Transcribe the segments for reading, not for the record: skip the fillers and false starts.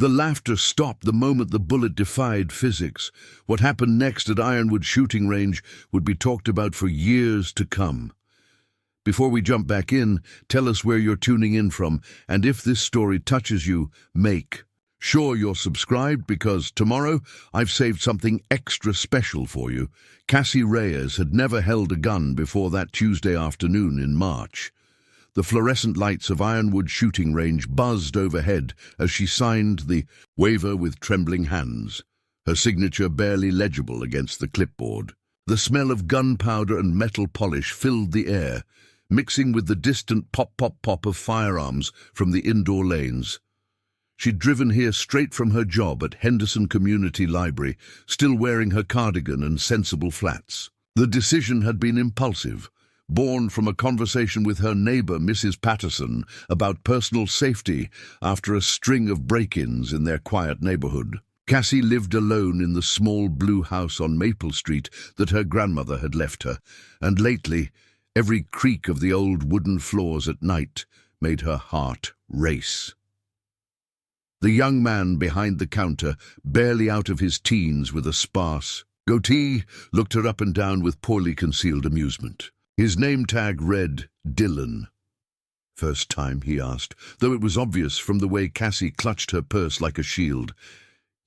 The laughter stopped the moment the bullet defied physics. What happened next at Ironwood shooting range would be talked about for years to come. Before we jump back in, tell us where you're tuning in from, and if this story touches you, make sure you're subscribed, because tomorrow I've saved something extra special for you. Cassie Reyes had never held a gun before that Tuesday afternoon in March. The fluorescent lights of Ironwood shooting range buzzed overhead as she signed the waiver with trembling hands, her signature barely legible against the clipboard. The smell of gunpowder and metal polish filled the air, mixing with the distant pop-pop-pop of firearms from the indoor lanes. She'd driven here straight from her job at Henderson Community Library, still wearing her cardigan and sensible flats. The decision had been impulsive, born from a conversation with her neighbor, Mrs. Patterson, about personal safety after a string of break-ins in their quiet neighborhood. Cassie lived alone in the small blue house on Maple Street that her grandmother had left her, and lately, every creak of the old wooden floors at night made her heart race. The young man behind the counter, barely out of his teens with a sparse goatee, looked her up and down with poorly concealed amusement. His name tag read Dylan. "First time?" he asked, though it was obvious from the way Cassie clutched her purse like a shield.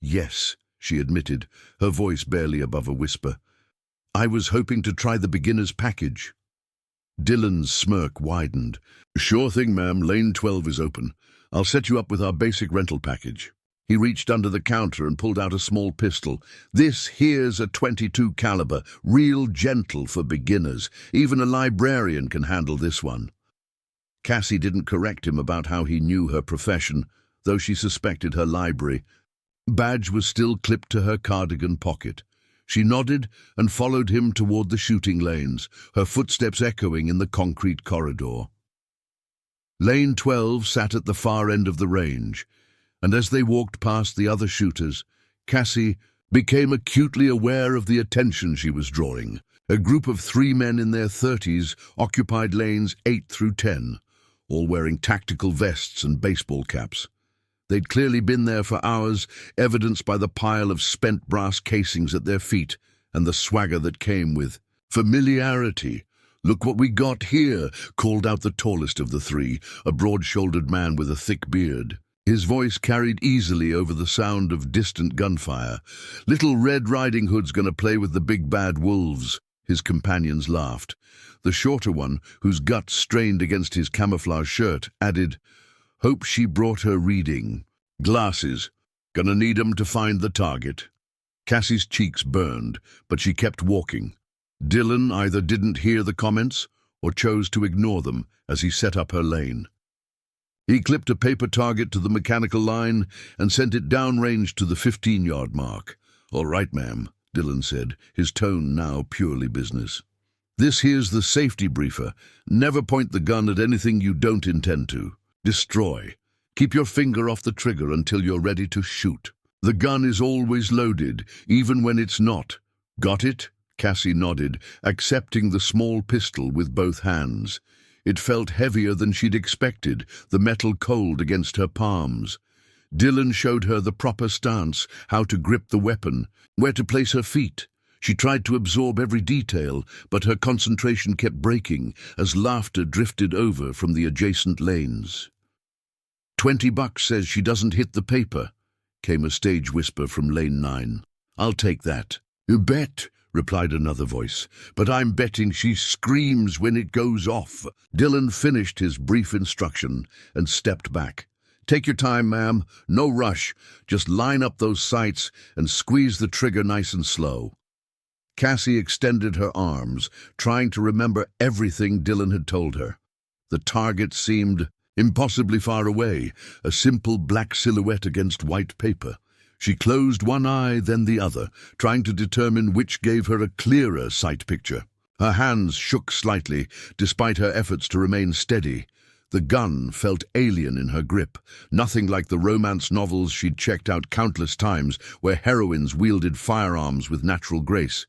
"Yes," she admitted, her voice barely above a whisper. "I was hoping to try the beginner's package." Dylan's smirk widened. "Sure thing, ma'am. Lane 12 is open. I'll set you up with our basic rental package." He reached under the counter and pulled out a small pistol. "This here's a .22 caliber, real gentle for beginners. Even a librarian can handle this one." Cassie didn't correct him about how he knew her profession, though she suspected her library. Badge was still clipped to her cardigan pocket. She nodded and followed him toward the shooting lanes, her footsteps echoing in the concrete corridor. Lane 12 sat at the far end of the range, and as they walked past the other shooters, Cassie became acutely aware of the attention she was drawing. A group of 3 men in their 30s occupied lanes 8 through 10, all wearing tactical vests and baseball caps. They'd clearly been there for hours, evidenced by the pile of spent brass casings at their feet and the swagger that came with familiarity. "Look what we got here," called out the tallest of the 3, a broad-shouldered man with a thick beard. His voice carried easily over the sound of distant gunfire. "Little Red Riding Hood's gonna play with the big bad wolves." His companions laughed. The shorter one, whose guts strained against his camouflage shirt, added, "Hope she brought her reading glasses. Gonna need 'em to find the target." Cassie's cheeks burned, but she kept walking. Dylan either didn't hear the comments or chose to ignore them as he set up her lane. He clipped a paper target to the mechanical line and sent it downrange to the 15-yard mark. "All right, ma'am," Dylan said, his tone now purely business. "This here's the safety briefer. Never point the gun at anything you don't intend to. Destroy. Keep your finger off the trigger until you're ready to shoot. The gun is always loaded, even when it's not. Got it?" Cassie nodded, accepting the small pistol with both hands. It felt heavier than she'd expected, the metal cold against her palms. Dylan showed her the proper stance, how to grip the weapon, where to place her feet. She tried to absorb every detail, but her concentration kept breaking as laughter drifted over from the adjacent lanes. $20 says she doesn't hit the paper," came a stage whisper from lane 9. "I'll take that." "You bet," replied another voice, "but I'm betting she screams when it goes off." Dylan finished his brief instruction and stepped back. "Take your time, ma'am. No rush. Just line up those sights and squeeze the trigger nice and slow." Cassie extended her arms, trying to remember everything Dylan had told her. The target seemed impossibly far away, a simple black silhouette against white paper. She closed one eye, then the other, trying to determine which gave her a clearer sight picture. Her hands shook slightly, despite her efforts to remain steady. The gun felt alien in her grip, nothing like the romance novels she'd checked out countless times, where heroines wielded firearms with natural grace.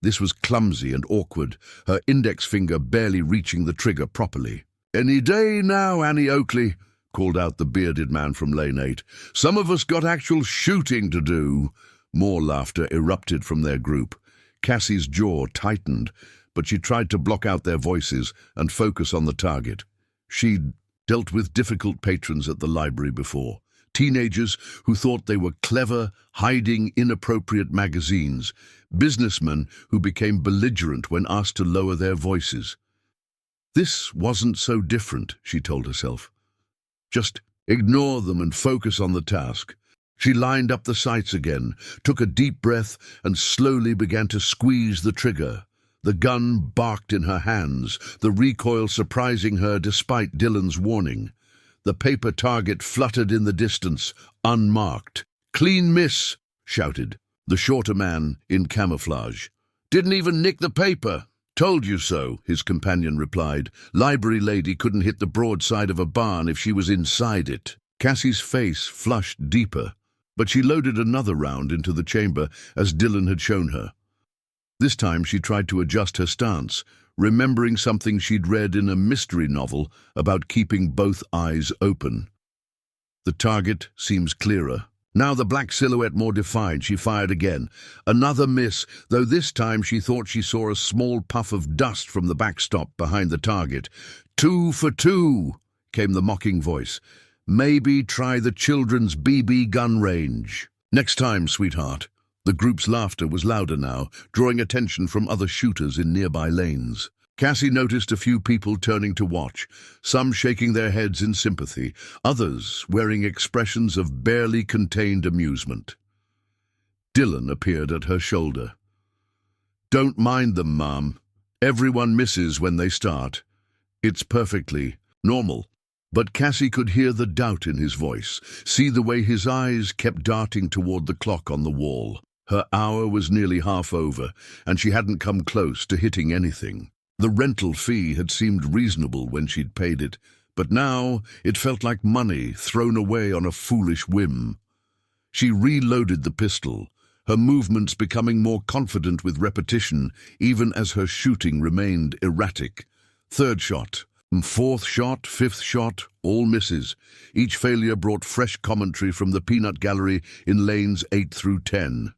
This was clumsy and awkward, her index finger barely reaching the trigger properly. "Any day now, Annie Oakley," called out the bearded man from lane 8. "Some of us got actual shooting to do." More laughter erupted from their group. Cassie's jaw tightened, but she tried to block out their voices and focus on the target. She'd dealt with difficult patrons at the library before. Teenagers who thought they were clever, hiding inappropriate magazines. Businessmen who became belligerent when asked to lower their voices. This wasn't so different, she told herself. Just ignore them and focus on the task. She lined up the sights again, took a deep breath, and slowly began to squeeze the trigger. The gun barked in her hands, the recoil surprising her despite Dylan's warning. The paper target fluttered in the distance, unmarked. "Clean miss," shouted the shorter man in camouflage. "Didn't even nick the paper." "Told you so," his companion replied. "Library lady couldn't hit the broadside of a barn if she was inside it." Cassie's face flushed deeper, but she loaded another round into the chamber as Dylan had shown her. This time she tried to adjust her stance, remembering something she'd read in a mystery novel about keeping both eyes open. The target seems clearer. Now the black silhouette more defined, she fired again. Another miss, though this time she thought she saw a small puff of dust from the backstop behind the target. "2 for 2, came the mocking voice. "Maybe try the children's BB gun range." "Next time, sweetheart." The group's laughter was louder now, drawing attention from other shooters in nearby lanes. Cassie noticed a few people turning to watch, some shaking their heads in sympathy, others wearing expressions of barely contained amusement. Dylan appeared at her shoulder. "Don't mind them, Mom. Everyone misses when they start. It's perfectly normal." But Cassie could hear the doubt in his voice, see the way his eyes kept darting toward the clock on the wall. Her hour was nearly half over, and she hadn't come close to hitting anything. The rental fee had seemed reasonable when she'd paid it, but now it felt like money thrown away on a foolish whim. She reloaded the pistol, her movements becoming more confident with repetition, even as her shooting remained erratic. Third shot. Fourth shot, fifth shot, all misses. Each failure brought fresh commentary from the peanut gallery in lanes 8 through 10.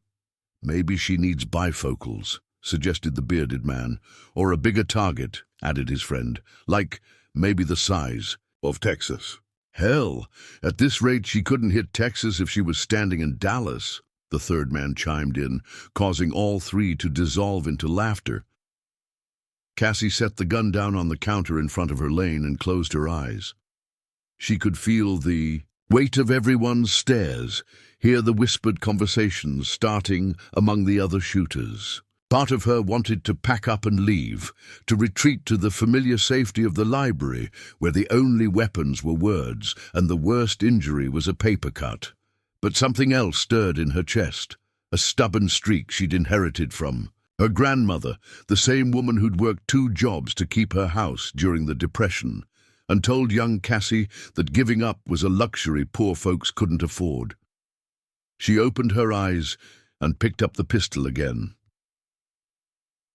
"Maybe she needs bifocals," suggested the bearded man. "Or a bigger target," added his friend. "Like maybe the size of Texas." "Hell, at this rate she couldn't hit Texas if she was standing in Dallas," the third man chimed in, causing all three to dissolve into laughter. Cassie set the gun down on the counter in front of her lane and closed her eyes. She could feel the weight of everyone's stares, hear the whispered conversations starting among the other shooters. Part of her wanted to pack up and leave, to retreat to the familiar safety of the library, where the only weapons were words and the worst injury was a paper cut. But something else stirred in her chest, a stubborn streak she'd inherited from her grandmother, the same woman who'd worked 2 jobs to keep her house during the Depression, and told young Cassie that giving up was a luxury poor folks couldn't afford. She opened her eyes and picked up the pistol again.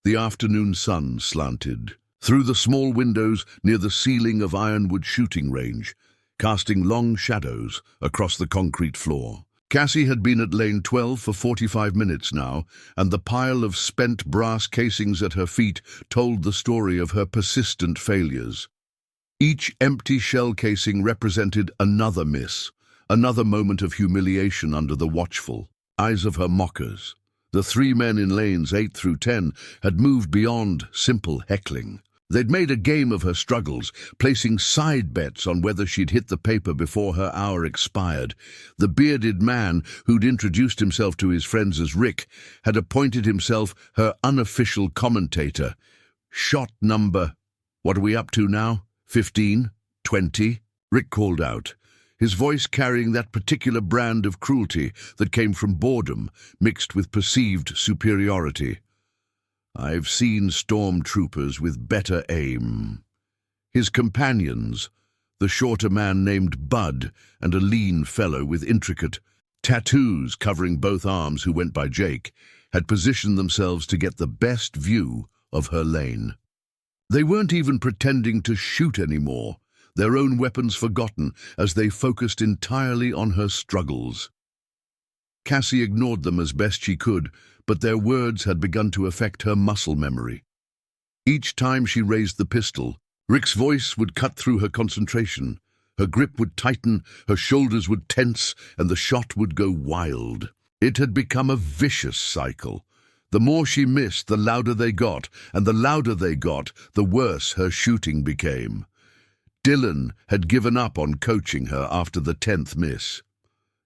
The afternoon sun slanted through the small windows near the ceiling of Ironwood shooting range, casting long shadows across the concrete floor. Cassie had been at lane 12 for 45 minutes now, and the pile of spent brass casings at her feet told the story of her persistent failures. Each empty shell casing represented another miss, another moment of humiliation under the watchful eyes of her mockers. The 3 men in lanes 8 through 10 had moved beyond simple heckling. They'd made a game of her struggles, placing side bets on whether she'd hit the paper before her hour expired. The bearded man, who'd introduced himself to his friends as Rick, had appointed himself her unofficial commentator. "Shot number, what are we up to now? 15? 20? Rick called out, his voice carrying that particular brand of cruelty that came from boredom, mixed with perceived superiority. "I've seen stormtroopers with better aim." His companions, the shorter man named Bud and a lean fellow with intricate tattoos covering both arms who went by Jake, had positioned themselves to get the best view of her lane. They weren't even pretending to shoot anymore. their own weapons forgotten as they focused entirely on her struggles. Cassie ignored them as best she could, but their words had begun to affect her muscle memory. Each time she raised the pistol, Rick's voice would cut through her concentration. Her grip would tighten, her shoulders would tense, and the shot would go wild. It had become a vicious cycle. The more she missed, the louder they got, and the louder they got, the worse her shooting became. Dylan had given up on coaching her after the 10th miss.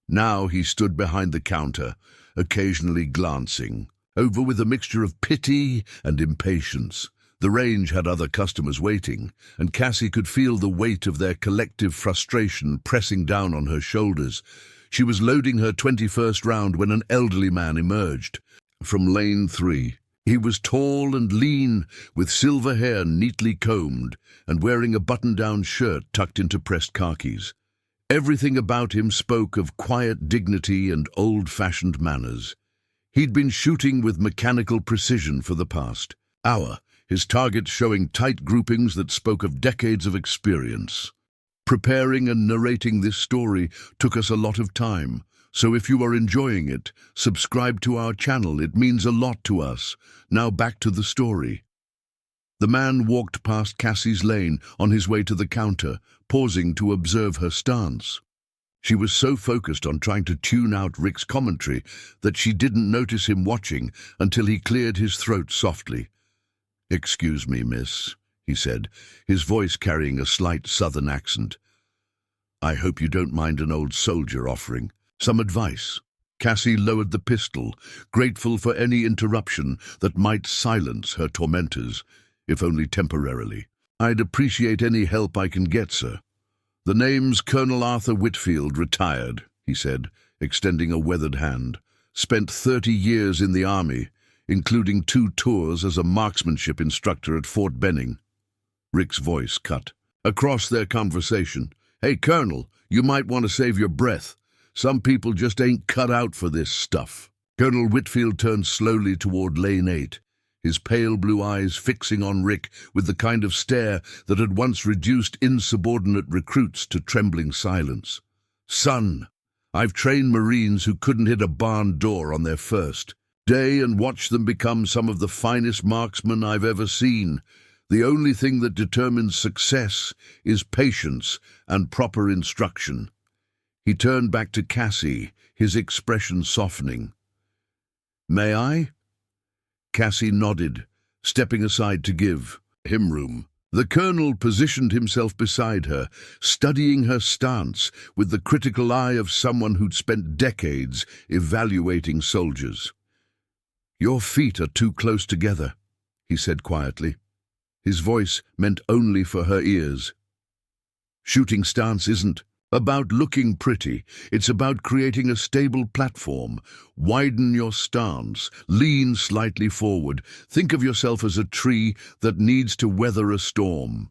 Now he stood behind the counter, occasionally glancing, over with a mixture of pity and impatience. The range had other customers waiting, and Cassie could feel the weight of their collective frustration pressing down on her shoulders. She was loading her 21st round when an elderly man emerged from lane 3. He was tall and lean, with silver hair neatly combed, and wearing a button-down shirt tucked into pressed khakis. Everything about him spoke of quiet dignity and old-fashioned manners. He'd been shooting with mechanical precision for the past hour, his targets showing tight groupings that spoke of decades of experience. Preparing and narrating this story took us a lot of time, so if you are enjoying it, subscribe to our channel. It means a lot to us. Now back to the story. The man walked past Cassie's lane on his way to the counter, pausing to observe her stance. She was so focused on trying to tune out Rick's commentary that she didn't notice him watching until he cleared his throat softly. "Excuse me, miss," he said, his voice carrying a slight southern accent. "I hope you don't mind an old soldier offering some advice." Cassie lowered the pistol, grateful for any interruption that might silence her tormentors, if only temporarily. "I'd appreciate any help I can get, sir." "The name's Colonel Arthur Whitfield, retired," he said, extending a weathered hand. "Spent 30 years in the Army, including 2 tours as a marksmanship instructor at Fort Benning." Rick's voice cut across their conversation. "Hey, Colonel, you might want to save your breath. Some people just ain't cut out for this stuff." Colonel Whitfield turned slowly toward lane 8, his pale blue eyes fixing on Rick with the kind of stare that had once reduced insubordinate recruits to trembling silence. "Son, I've trained Marines who couldn't hit a barn door on their first day and watched them become some of the finest marksmen I've ever seen. The only thing that determines success is patience and proper instruction." He turned back to Cassie, his expression softening. "May I?" Cassie nodded, stepping aside to give him room. The colonel positioned himself beside her, studying her stance with the critical eye of someone who'd spent decades evaluating soldiers. "Your feet are too close together," he said quietly. His voice meant only for her ears. "Shooting stance isn't about looking pretty. It's about creating a stable platform. Widen your stance, lean slightly forward. Think of yourself as a tree that needs to weather a storm."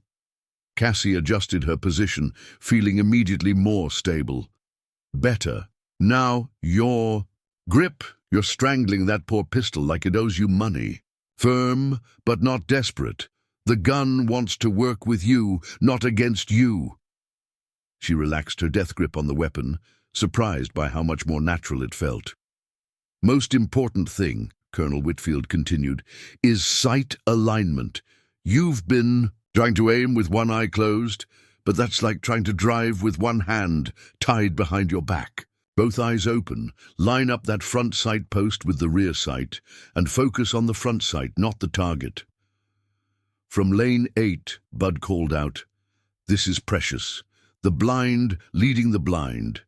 Cassie adjusted her position, feeling immediately more stable. "Better. Now your grip. You're strangling that poor pistol like it owes you money. Firm, but not desperate. The gun wants to work with you, not against you." She relaxed her death grip on the weapon, surprised by how much more natural it felt. "Most important thing," Colonel Whitfield continued, "is sight alignment. You've been trying to aim with one eye closed, but that's like trying to drive with one hand tied behind your back. Both eyes open, line up that front sight post with the rear sight, and focus on the front sight, not the target." From lane 8, Bud called out, "This is precious. The blind leading the blind."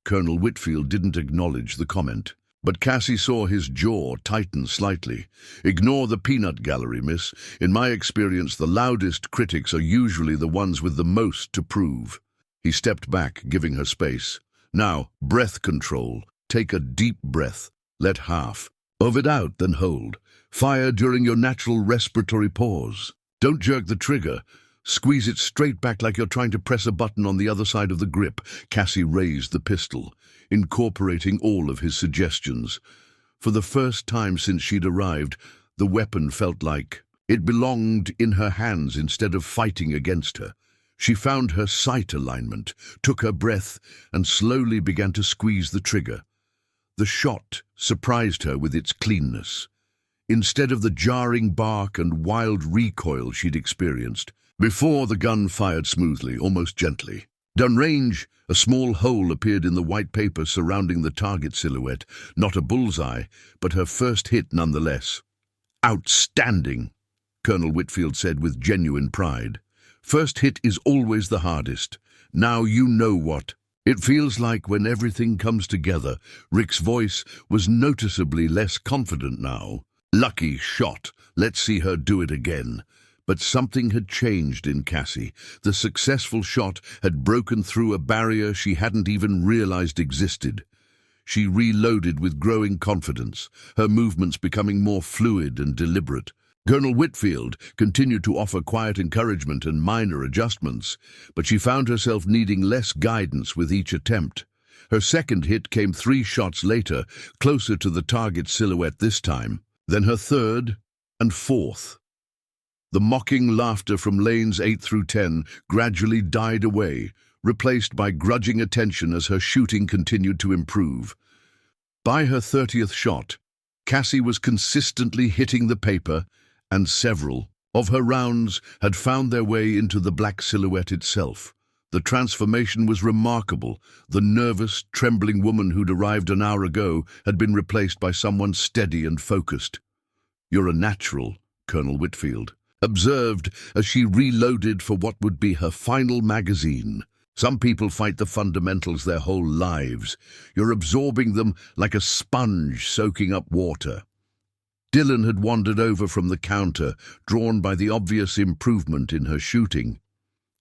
Colonel Whitfield didn't acknowledge the comment, but Cassie saw his jaw tighten slightly. "Ignore the peanut gallery, miss. In my experience, the loudest critics are usually the ones with the most to prove." He stepped back, giving her space. "Now, breath control. Take a deep breath. Let half of it out, then hold. Fire during your natural respiratory pause. Don't jerk the trigger. Squeeze it straight back like you're trying to press a button on the other side of the grip." Cassie raised the pistol, incorporating all of his suggestions. For the first time since she'd arrived, the weapon felt like it belonged in her hands instead of fighting against her. She found her sight alignment, took her breath, and slowly began to squeeze the trigger. The shot surprised her with its cleanness. Instead of the jarring bark and wild recoil she'd experienced, before the gun fired smoothly, almost gently. Downrange, a small hole appeared in the white paper surrounding the target silhouette, not a bullseye, but her first hit nonetheless. "Outstanding," Colonel Whitfield said with genuine pride. "First hit is always the hardest. Now you know what." It feels like when everything comes together. Rick's voice was noticeably less confident now. "Lucky shot. Let's see her do it again." But something had changed in Cassie. The successful shot had broken through a barrier she hadn't even realized existed. She reloaded with growing confidence, her movements becoming more fluid and deliberate. Colonel Whitfield continued to offer quiet encouragement and minor adjustments, but she found herself needing less guidance with each attempt. Her second hit came 3 shots later, closer to the target silhouette this time, then her third and fourth. The mocking laughter from lanes 8 through 10 gradually died away, replaced by grudging attention as her shooting continued to improve. By her 30th shot, Cassie was consistently hitting the paper, and several of her rounds had found their way into the black silhouette itself. The transformation was remarkable. The nervous, trembling woman who'd arrived an hour ago had been replaced by someone steady and focused. "You're a natural," Colonel Whitfield observed as she reloaded for what would be her final magazine. "Some people fight the fundamentals their whole lives. You're absorbing them like a sponge soaking up water." Dylan had wandered over from the counter, drawn by the obvious improvement in her shooting.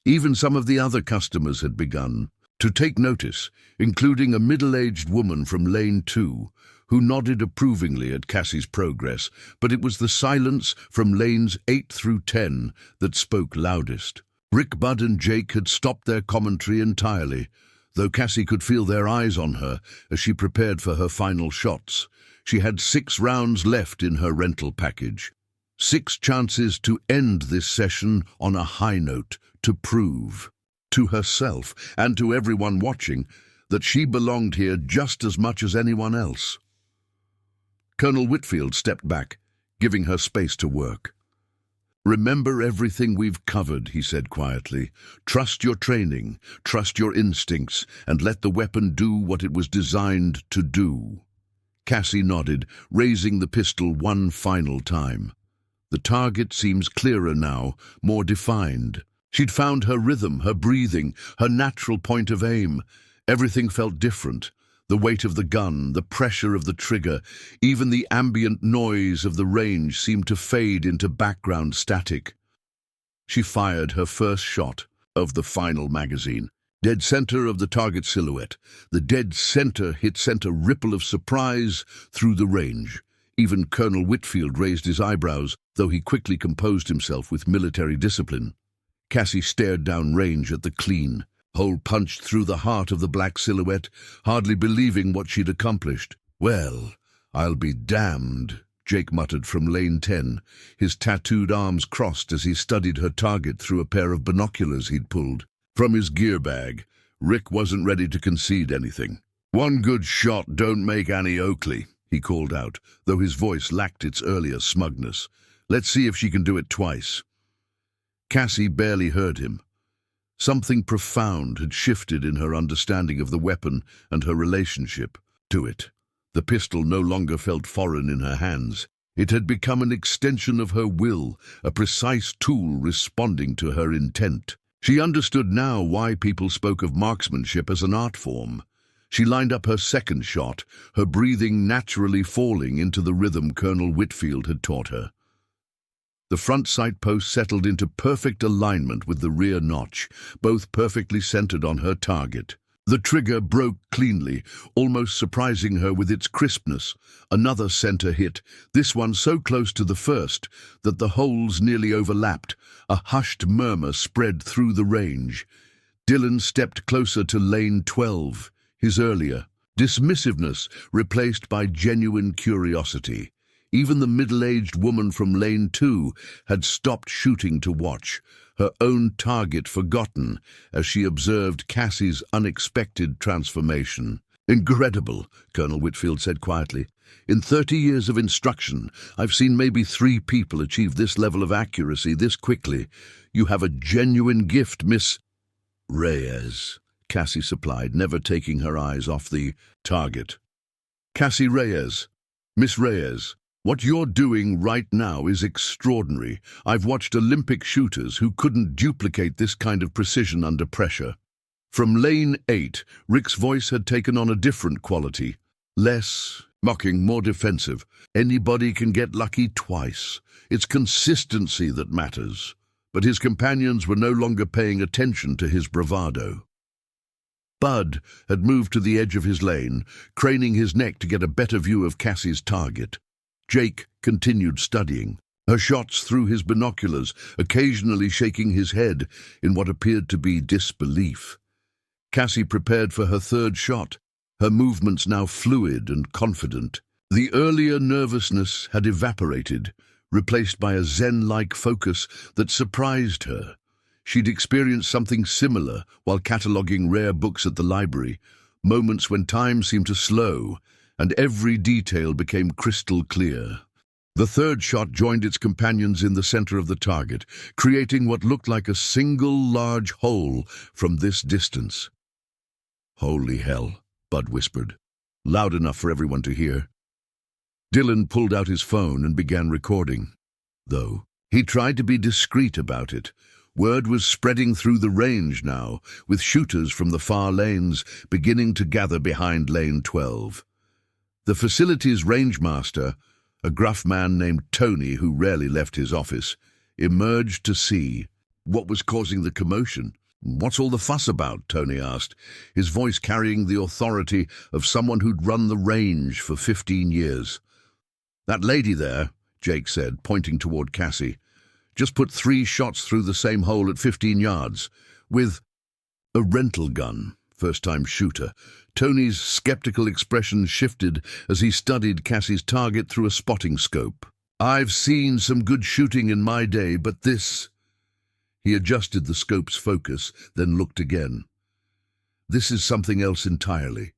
Even some of the other customers had begun to take notice, including a middle-aged woman from lane 2, who nodded approvingly at Cassie's progress, but it was the silence from lanes 8 through 10 that spoke loudest. Rick, Bud, and Jake had stopped their commentary entirely, though Cassie could feel their eyes on her as she prepared for her final shots. She had 6 rounds left in her rental package. 6 chances to end this session on a high note, to prove to herself and to everyone watching that she belonged here just as much as anyone else. Colonel Whitfield stepped back, giving her space to work. "Remember everything we've covered," he said quietly. "Trust your training, trust your instincts, and let the weapon do what it was designed to do." Cassie nodded, raising the pistol one final time. The target seems clearer now, more defined. She'd found her rhythm, her breathing, her natural point of aim. Everything felt different. The weight of the gun, the pressure of the trigger, even the ambient noise of the range seemed to fade into background static. She fired her first shot of the final magazine. Dead center of the target silhouette. The dead center hit sent a ripple of surprise through the range. Even Colonel Whitfield raised his eyebrows, though he quickly composed himself with military discipline. Cassie stared down range at the clean hole punched through the heart of the black silhouette, hardly believing what she'd accomplished. "Well, I'll be damned," Jake muttered from lane 10, his tattooed arms crossed as he studied her target through a pair of binoculars he'd pulled from his gear bag. Rick wasn't ready to concede anything. "One good shot don't make Annie Oakley," he called out, though his voice lacked its earlier smugness. "Let's see if she can do it twice." Cassie barely heard him. Something profound had shifted in her understanding of the weapon and her relationship to it. The pistol no longer felt foreign in her hands. It had become an extension of her will, a precise tool responding to her intent. She understood now why people spoke of marksmanship as an art form. She lined up her second shot, her breathing naturally falling into the rhythm Colonel Whitfield had taught her. The front sight post settled into perfect alignment with the rear notch, both perfectly centered on her target. The trigger broke cleanly, almost surprising her with its crispness. Another center hit, this one so close to the first that the holes nearly overlapped. A hushed murmur spread through the range. Dylan stepped closer to lane 12, his earlier dismissiveness replaced by genuine curiosity. Even the middle-aged woman from Lane 2 had stopped shooting to watch, her own target forgotten as she observed Cassie's unexpected transformation. "Incredible," Colonel Whitfield said quietly. "In 30 years of instruction, I've seen maybe 3 people achieve this level of accuracy this quickly. You have a genuine gift, Miss Reyes," Cassie supplied, never taking her eyes off the target. "Cassie Reyes. Miss Reyes, what you're doing right now is extraordinary. I've watched Olympic shooters who couldn't duplicate this kind of precision under pressure." From Lane 8, Rick's voice had taken on a different quality. Less mocking, more defensive. "Anybody can get lucky twice. It's consistency that matters." But his companions were no longer paying attention to his bravado. Bud had moved to the edge of his lane, craning his neck to get a better view of Cassie's target. Jake continued studying, her shots through his binoculars, occasionally shaking his head in what appeared to be disbelief. Cassie prepared for her third shot, her movements now fluid and confident. The earlier nervousness had evaporated, replaced by a zen-like focus that surprised her. She'd experienced something similar while cataloguing rare books at the library, moments when time seemed to slow and every detail became crystal clear. The third shot joined its companions in the center of the target, creating what looked like a single large hole from this distance. "Holy hell," Bud whispered, loud enough for everyone to hear. Dylan pulled out his phone and began recording. Though he tried to be discreet about it, word was spreading through the range now, with shooters from the far lanes beginning to gather behind Lane 12. The facility's rangemaster, a gruff man named Tony who rarely left his office, emerged to see what was causing the commotion. "What's all the fuss about?" Tony asked, his voice carrying the authority of someone who'd run the range for 15 years. "That lady there," Jake said, pointing toward Cassie, "just put 3 shots through the same hole at 15 yards, with a rental gun." First-time shooter. Tony's skeptical expression shifted as he studied Cassie's target through a spotting scope. "I've seen some good shooting in my day, but this..." He adjusted the scope's focus, then looked again. "This is something else entirely."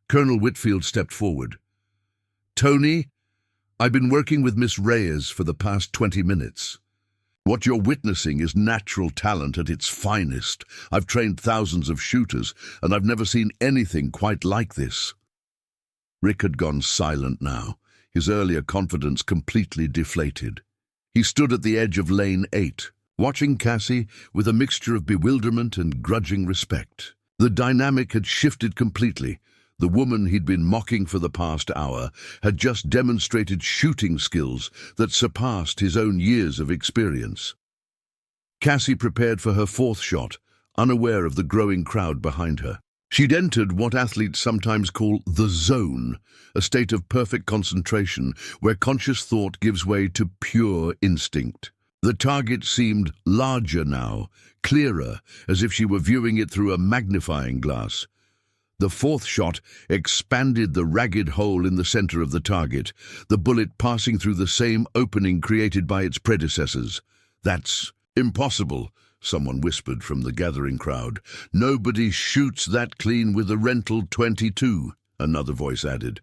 Colonel Whitfield stepped forward. "Tony, I've been working with Miss Reyes for the past 20 minutes. What you're witnessing is natural talent at its finest. I've trained thousands of shooters, and I've never seen anything quite like this." Rick had gone silent now, his earlier confidence completely deflated. He stood at the edge of Lane 8, watching Cassie with a mixture of bewilderment and grudging respect. The dynamic had shifted completely. The woman he'd been mocking for the past hour had just demonstrated shooting skills that surpassed his own years of experience. Cassie prepared for her 4th shot, unaware of the growing crowd behind her. She'd entered what athletes sometimes call the zone, a state of perfect concentration where conscious thought gives way to pure instinct. The target seemed larger now, clearer, as if she were viewing it through a magnifying glass. The 4th shot expanded the ragged hole in the center of the target, the bullet passing through the same opening created by its predecessors. "That's impossible," someone whispered from the gathering crowd. "Nobody shoots that clean with a rental .22, another voice added.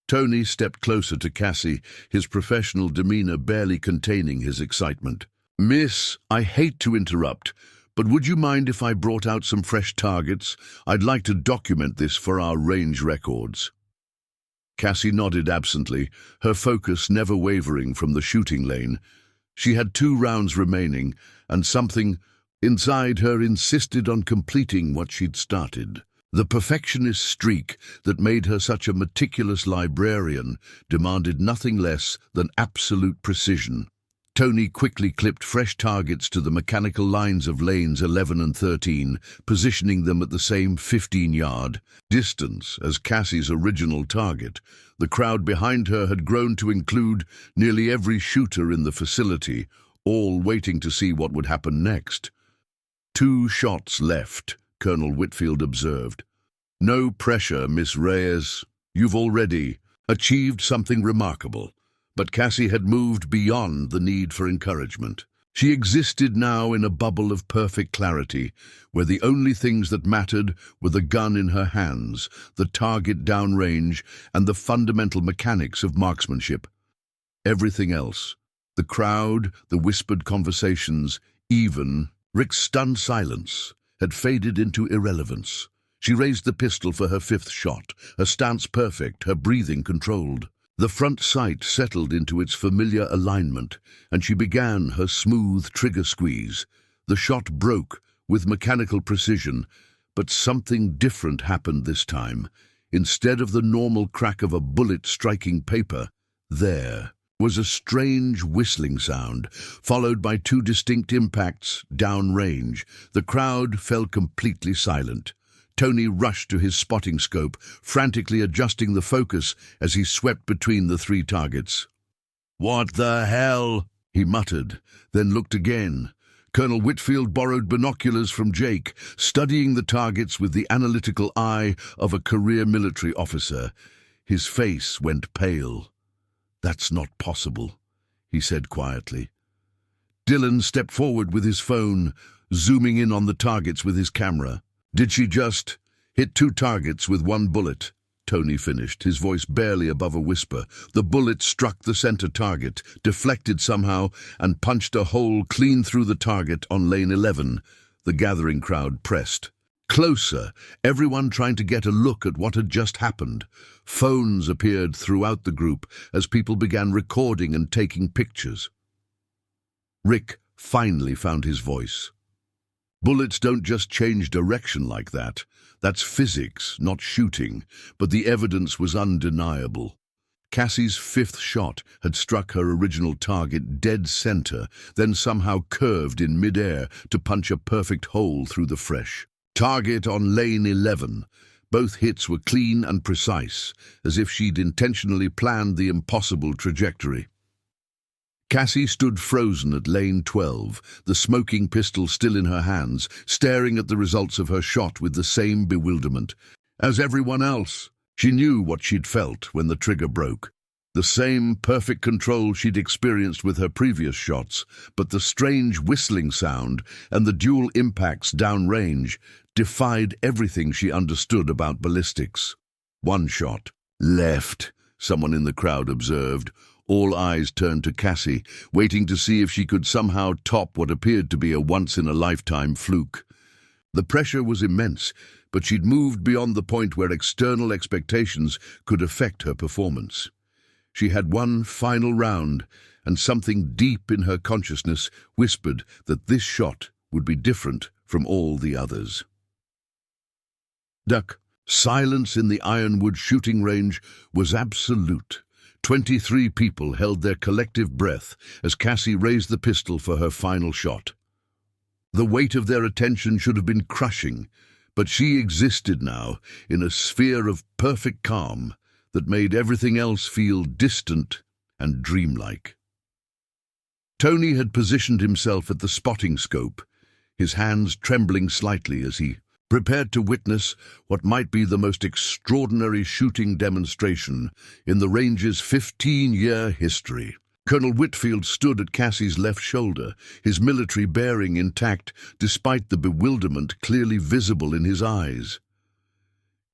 Tony stepped closer to Cassie, his professional demeanor barely containing his excitement. "Miss, I hate to interrupt, but would you mind if I brought out some fresh targets? I'd like to document this for our range records." Cassie nodded absently, her focus never wavering from the shooting lane. She had 2 rounds remaining, and something inside her insisted on completing what she'd started. The perfectionist streak that made her such a meticulous librarian demanded nothing less than absolute precision. Tony quickly clipped fresh targets to the mechanical lines of lanes 11 and 13, positioning them at the same 15-yard distance as Cassie's original target. The crowd behind her had grown to include nearly every shooter in the facility, all waiting to see what would happen next. 2 shots left, Colonel Whitfield observed. "No pressure, Miss Reyes. You've already..." achieved something remarkable. But Cassie had moved beyond the need for encouragement. She existed now in a bubble of perfect clarity, where the only things that mattered were the gun in her hands, the target downrange, and the fundamental mechanics of marksmanship. Everything else, the crowd, the whispered conversations, even Rick's stunned silence, had faded into irrelevance. She raised the pistol for her fifth shot, her stance perfect, her breathing controlled. The front sight settled into its familiar alignment, and she began her smooth trigger squeeze. The shot broke with mechanical precision, but something different happened this time. Instead of the normal crack of a bullet striking paper, there was a strange whistling sound, followed by two distinct impacts downrange. The crowd fell completely silent. Tony rushed to his spotting scope, frantically adjusting the focus as he swept between the three targets. "What the hell?" he muttered, then looked again. Colonel Whitfield borrowed binoculars from Jake, studying the targets with the analytical eye of a career military officer. His face went pale. "That's not possible," he said quietly. Dylan stepped forward with his phone, zooming in on the targets with his camera. "Did she just hit two targets with one bullet?" Tony finished, his voice barely above a whisper. The bullet struck the center target, deflected somehow, and punched a hole clean through the target on lane 11. The gathering crowd pressed closer, everyone trying to get a look at what had just happened. Phones appeared throughout the group as people began recording and taking pictures. Rick finally found his voice. "Bullets don't just change direction like that. That's physics, not shooting, but the evidence was undeniable. Cassie's fifth shot had struck her original target dead center, then somehow curved in midair to punch a perfect hole through the fresh target on lane 11. Both hits were clean and precise, as if she'd intentionally planned the impossible trajectory. Cassie stood frozen at lane 12, the smoking pistol still in her hands, staring at the results of her shot with the same bewilderment. As everyone else, she knew what she'd felt when the trigger broke. The same perfect control she'd experienced with her previous shots, but the strange whistling sound and the dual impacts downrange defied everything she understood about ballistics. "One shot. Left," someone in the crowd observed. All eyes turned to Cassie, waiting to see if she could somehow top what appeared to be a once-in-a-lifetime fluke. The pressure was immense, but she'd moved beyond the point where external expectations could affect her performance. She had one final round, and something deep in her consciousness whispered that this shot would be different from all the others. Duck. Silence in the Ironwood shooting range was absolute. 23 people held their collective breath as Cassie raised the pistol for her final shot. The weight of their attention should have been crushing, but she existed now in a sphere of perfect calm that made everything else feel distant and dreamlike. Tony had positioned himself at the spotting scope, his hands trembling slightly as he prepared to witness what might be the most extraordinary shooting demonstration in the range's 15-year history. Colonel Whitfield stood at Cassie's left shoulder, his military bearing intact despite the bewilderment clearly visible in his eyes.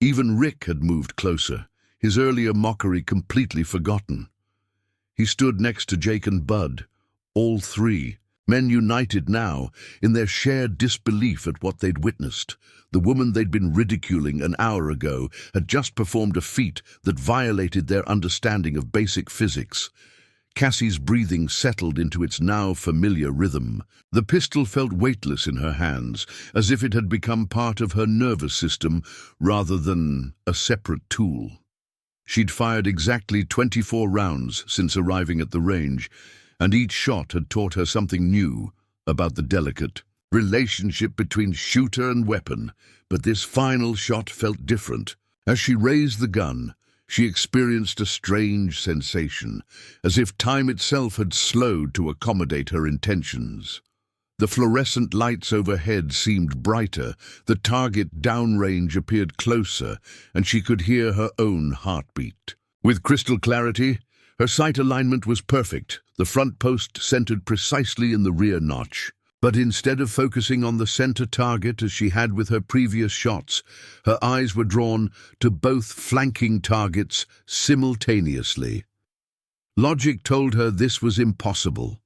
Even Rick had moved closer, his earlier mockery completely forgotten. He stood next to Jake and Bud, all three, men united now in their shared disbelief at what they'd witnessed. The woman they'd been ridiculing an hour ago had just performed a feat that violated their understanding of basic physics. Cassie's breathing settled into its now familiar rhythm. The pistol felt weightless in her hands, as if it had become part of her nervous system rather than a separate tool. She'd fired exactly 24 rounds since arriving at the range, and each shot had taught her something new about the delicate relationship between shooter and weapon. But this final shot felt different. As she raised the gun, she experienced a strange sensation, as if time itself had slowed to accommodate her intentions. The fluorescent lights overhead seemed brighter, the target downrange appeared closer, and she could hear her own heartbeat. With crystal clarity, her sight alignment was perfect, the front post centered precisely in the rear notch. But instead of focusing on the center target as she had with her previous shots, her eyes were drawn to both flanking targets simultaneously. Logic told her this was impossible.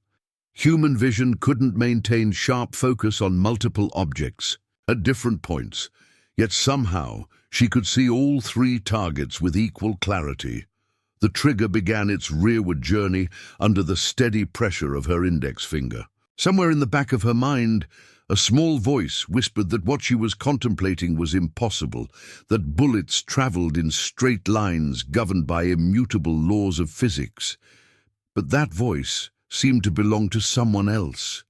Human vision couldn't maintain sharp focus on multiple objects at different points, yet somehow she could see all three targets with equal clarity. The trigger began its rearward journey under the steady pressure of her index finger. Somewhere in the back of her mind, a small voice whispered that what she was contemplating was impossible, that bullets traveled in straight lines governed by immutable laws of physics. But that voice seemed to belong to someone else.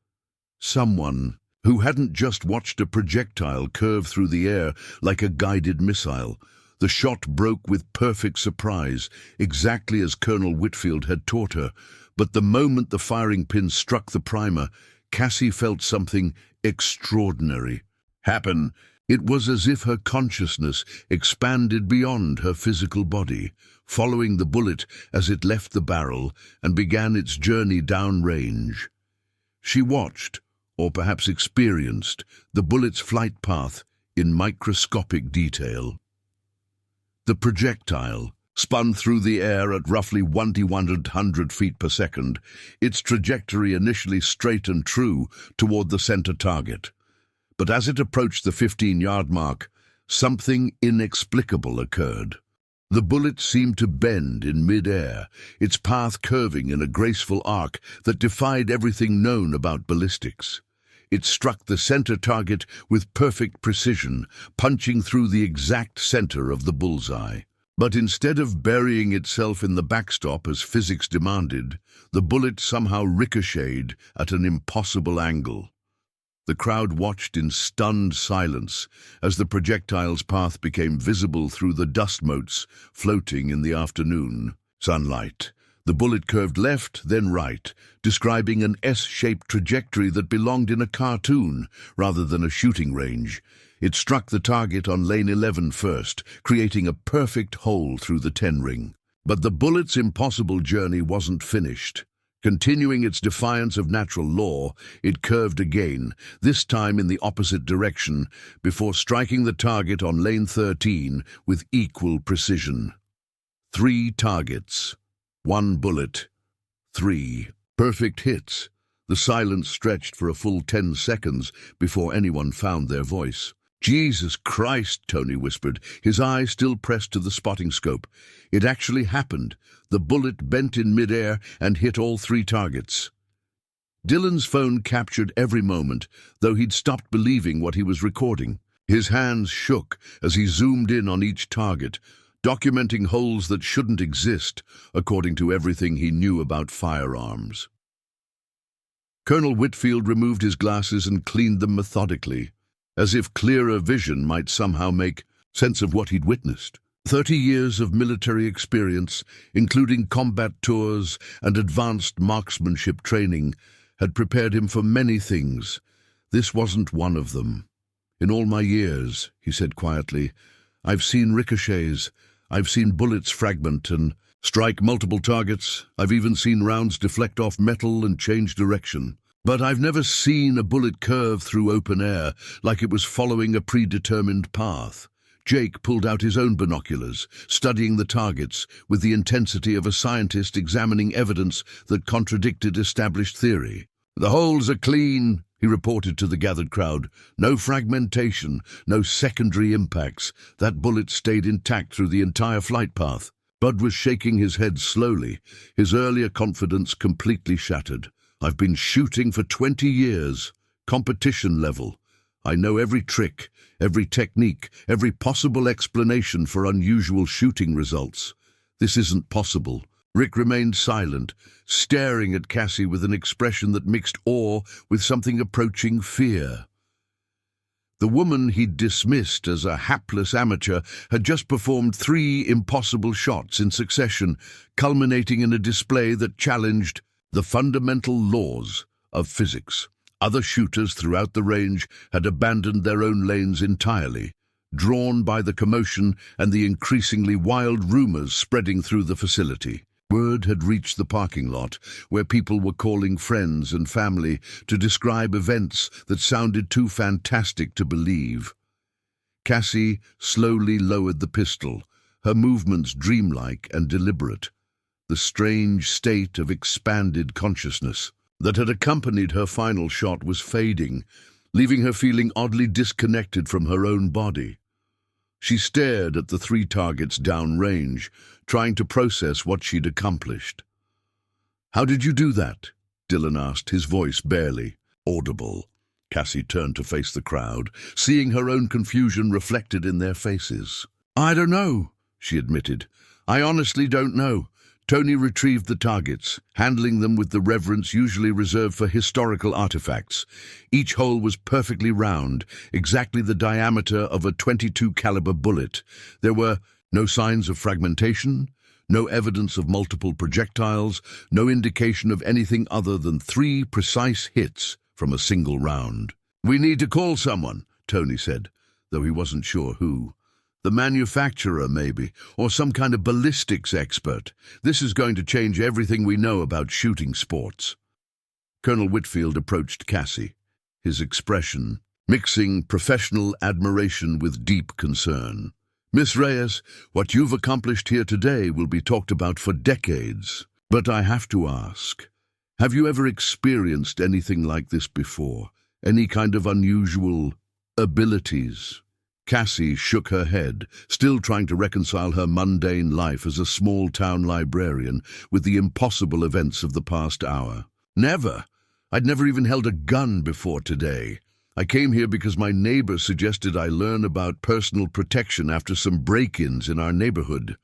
Someone who hadn't just watched a projectile curve through the air like a guided missile. The shot broke with perfect surprise, exactly as Colonel Whitfield had taught her. But the moment the firing pin struck the primer, Cassie felt something extraordinary happen. It was as if her consciousness expanded beyond her physical body, following the bullet as it left the barrel and began its journey downrange. She watched, or perhaps experienced, the bullet's flight path in microscopic detail. The projectile spun through the air at roughly 1,100 feet per second, its trajectory initially straight and true toward the center target. But as it approached the 15-yard mark, something inexplicable occurred. The bullet seemed to bend in midair, its path curving in a graceful arc that defied everything known about ballistics. It struck the center target with perfect precision, punching through the exact center of the bullseye. But instead of burying itself in the backstop as physics demanded, the bullet somehow ricocheted at an impossible angle. The crowd watched in stunned silence as the projectile's path became visible through the dust motes floating in the afternoon sunlight. The bullet curved left, then right, describing an S-shaped trajectory that belonged in a cartoon rather than a shooting range. It struck the target on lane 11 first, creating a perfect hole through the 10-ring. But the bullet's impossible journey wasn't finished. Continuing its defiance of natural law, it curved again, this time in the opposite direction, before striking the target on lane 13 with equal precision. 3 targets. 1 bullet. 3 perfect hits. The silence stretched for a full 10 seconds before anyone found their voice. "Jesus Christ," Tony whispered, his eye still pressed to the spotting scope. It actually happened. The bullet bent in midair and hit all 3 targets. Dylan's phone captured every moment, though he'd stopped believing what he was recording. His hands shook as he zoomed in on each target, documenting holes that shouldn't exist, according to everything he knew about firearms. Colonel Whitfield removed his glasses and cleaned them methodically, as if clearer vision might somehow make sense of what he'd witnessed. 30 years of military experience, including combat tours and advanced marksmanship training, had prepared him for many things. This wasn't one of them. "In all my years," he said quietly, "I've seen ricochets, I've seen bullets fragment and strike multiple targets, I've even seen rounds deflect off metal and change direction. But I've never seen a bullet curve through open air like it was following a predetermined path." Jake pulled out his own binoculars, studying the targets with the intensity of a scientist examining evidence that contradicted established theory. "The holes are clean," he reported to the gathered crowd. "No fragmentation, no secondary impacts. That bullet stayed intact through the entire flight path." Bud was shaking his head slowly, his earlier confidence completely shattered. "I've been shooting for 20 years, competition level. I know every trick, every technique, every possible explanation for unusual shooting results. This isn't possible." Rick remained silent, staring at Cassie with an expression that mixed awe with something approaching fear. The woman he'd dismissed as a hapless amateur had just performed 3 impossible shots in succession, culminating in a display that challenged the fundamental laws of physics. Other shooters throughout the range had abandoned their own lanes entirely, drawn by the commotion and the increasingly wild rumors spreading through the facility. Word had reached the parking lot, where people were calling friends and family to describe events that sounded too fantastic to believe. Cassie slowly lowered the pistol, her movements dreamlike and deliberate. The strange state of expanded consciousness that had accompanied her final shot was fading, leaving her feeling oddly disconnected from her own body. She stared at the 3 targets downrange, trying to process what she'd accomplished. "How did you do that?" Dylan asked, his voice barely audible. Cassie turned to face the crowd, seeing her own confusion reflected in their faces. "I don't know," she admitted. "I honestly don't know. Tony retrieved the targets, handling them with the reverence usually reserved for historical artifacts. Each hole was perfectly round, exactly the diameter of a .22 caliber bullet. There were no signs of fragmentation, no evidence of multiple projectiles, no indication of anything other than 3 precise hits from a single round. "We need to call someone," Tony said, though he wasn't sure who. "The manufacturer, maybe, or some kind of ballistics expert. This is going to change everything we know about shooting sports." Colonel Whitfield approached Cassie, his expression mixing professional admiration with deep concern. "Miss Reyes, what you've accomplished here today will be talked about for decades. But I have to ask, have you ever experienced anything like this before? Any kind of unusual abilities?" Cassie shook her head, still trying to reconcile her mundane life as a small-town librarian with the impossible events of the past hour. "Never. I'd never even held a gun before today. I came here because my neighbor suggested I learn about personal protection after some break-ins in our neighborhood."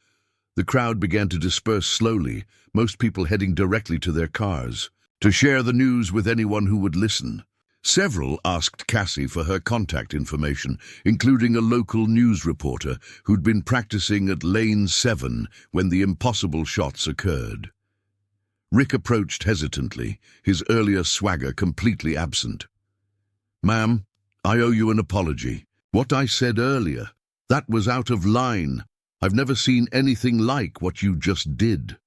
The crowd began to disperse slowly, most people heading directly to their cars, to share the news with anyone who would listen. Several asked Cassie for her contact information, including a local news reporter who'd been practicing at Lane 7 when the impossible shots occurred. Rick approached hesitantly, his earlier swagger completely absent. "Ma'am, I owe you an apology. What I said earlier, that was out of line. I've never seen anything like what you just did."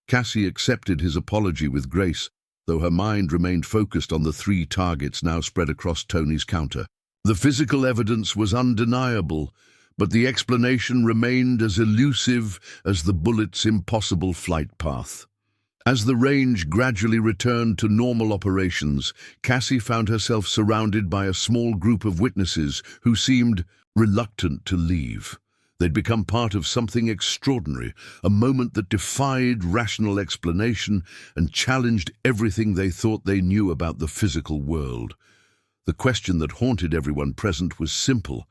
Cassie accepted his apology with grace, though her mind remained focused on the 3 targets now spread across Tony's counter. The physical evidence was undeniable, but the explanation remained as elusive as the bullet's impossible flight path. As the range gradually returned to normal operations, Cassie found herself surrounded by a small group of witnesses who seemed reluctant to leave. They'd become part of something extraordinary, a moment that defied rational explanation and challenged everything they thought they knew about the physical world. The question that haunted everyone present was simple.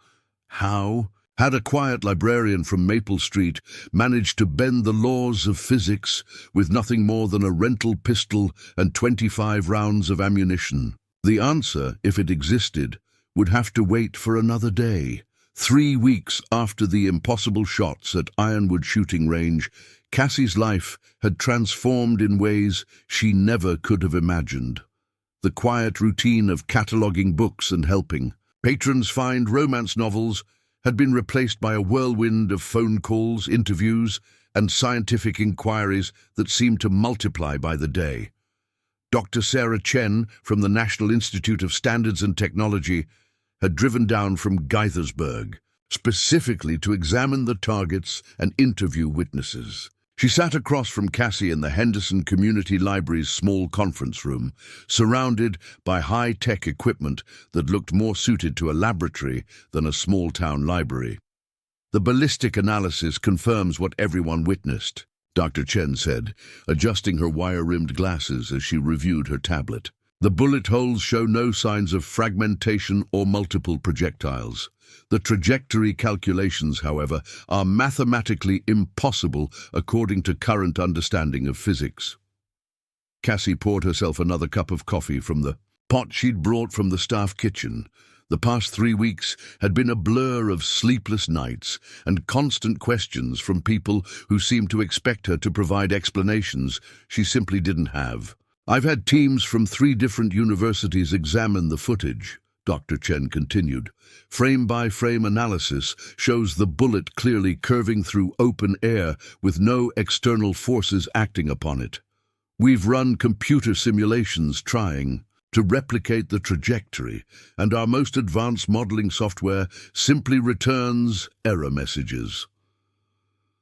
How had a quiet librarian from Maple Street managed to bend the laws of physics with nothing more than a rental pistol and 25 rounds of ammunition? The answer, if it existed, would have to wait for another day. 3 weeks after the impossible shots at Ironwood shooting range, Cassie's life had transformed in ways she never could have imagined. The quiet routine of cataloging books and helping patrons find romance novels had been replaced by a whirlwind of phone calls, interviews, and scientific inquiries that seemed to multiply by the day. Dr. Sarah Chen from the National Institute of Standards and Technology had driven down from Gaithersburg, specifically to examine the targets and interview witnesses. She sat across from Cassie in the Henderson Community Library's small conference room, surrounded by high-tech equipment that looked more suited to a laboratory than a small-town library. "The ballistic analysis confirms what everyone witnessed," Dr. Chen said, adjusting her wire-rimmed glasses as she reviewed her tablet. "The bullet holes show no signs of fragmentation or multiple projectiles. The trajectory calculations, however, are mathematically impossible according to current understanding of physics." Cassie poured herself another cup of coffee from the pot she'd brought from the staff kitchen. The past 3 weeks had been a blur of sleepless nights and constant questions from people who seemed to expect her to provide explanations she simply didn't have. "I've had teams from 3 different universities examine the footage," Dr. Chen continued. Frame-by-frame analysis shows the bullet clearly curving through open air with no external forces acting upon it. We've run computer simulations trying to replicate the trajectory, and our most advanced modeling software simply returns error messages.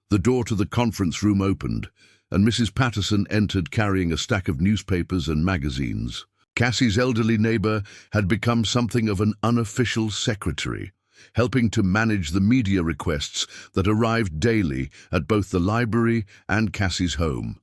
The door to the conference room opened, and Mrs. Patterson entered carrying a stack of newspapers and magazines. Cassie's elderly neighbor had become something of an unofficial secretary, helping to manage the media requests that arrived daily at both the library and Cassie's home.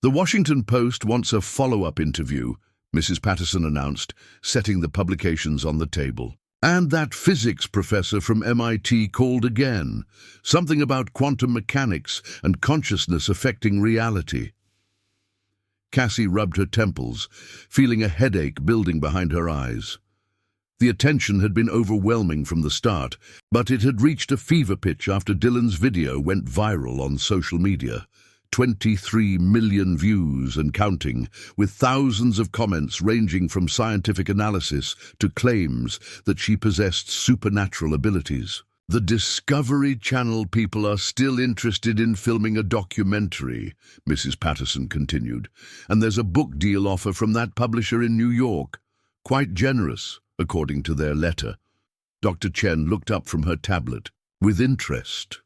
"The Washington Post wants a follow-up interview," Mrs. Patterson announced, setting the publications on the table. "And that physics professor from MIT called again. Something about quantum mechanics and consciousness affecting reality." Cassie rubbed her temples, feeling a headache building behind her eyes. The attention had been overwhelming from the start, but it had reached a fever pitch after Dylan's video went viral on social media. 23 million views and counting, with thousands of comments ranging from scientific analysis to claims that she possessed supernatural abilities. "The Discovery Channel people are still interested in filming a documentary," Mrs. Patterson continued, "and there's a book deal offer from that publisher in New York. Quite generous, according to their letter." Dr. Chen looked up from her tablet with interest.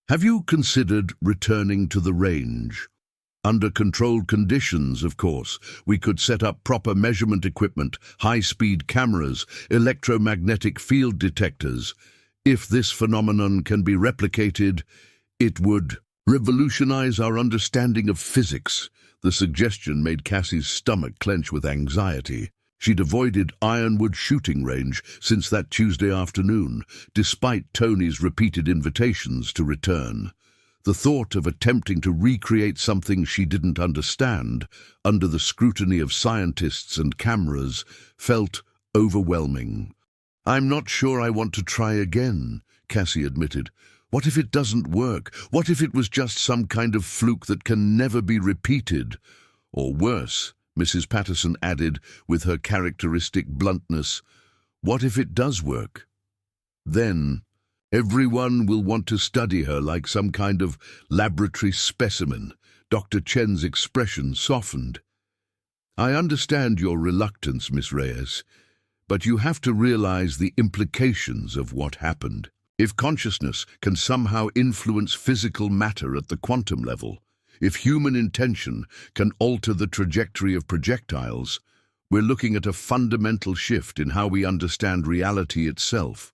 "Have you considered returning to the range? Under controlled conditions, of course. We could set up proper measurement equipment, high-speed cameras, electromagnetic field detectors. If this phenomenon can be replicated, it would revolutionize our understanding of physics." The suggestion made Cassie's stomach clench with anxiety. She'd avoided Ironwood shooting range since that Tuesday afternoon, despite Tony's repeated invitations to return. The thought of attempting to recreate something she didn't understand, under the scrutiny of scientists and cameras, felt overwhelming. "I'm not sure I want to try again," Cassie admitted. "What if it doesn't work? What if it was just some kind of fluke that can never be repeated? Or worse," Mrs. Patterson added with her characteristic bluntness, "what if it does work? Then everyone will want to study her like some kind of laboratory specimen." Dr. Chen's expression softened. "I understand your reluctance, Miss Reyes, but you have to realize the implications of what happened. If consciousness can somehow influence physical matter at the quantum level, if human intention can alter the trajectory of projectiles, we're looking at a fundamental shift in how we understand reality itself."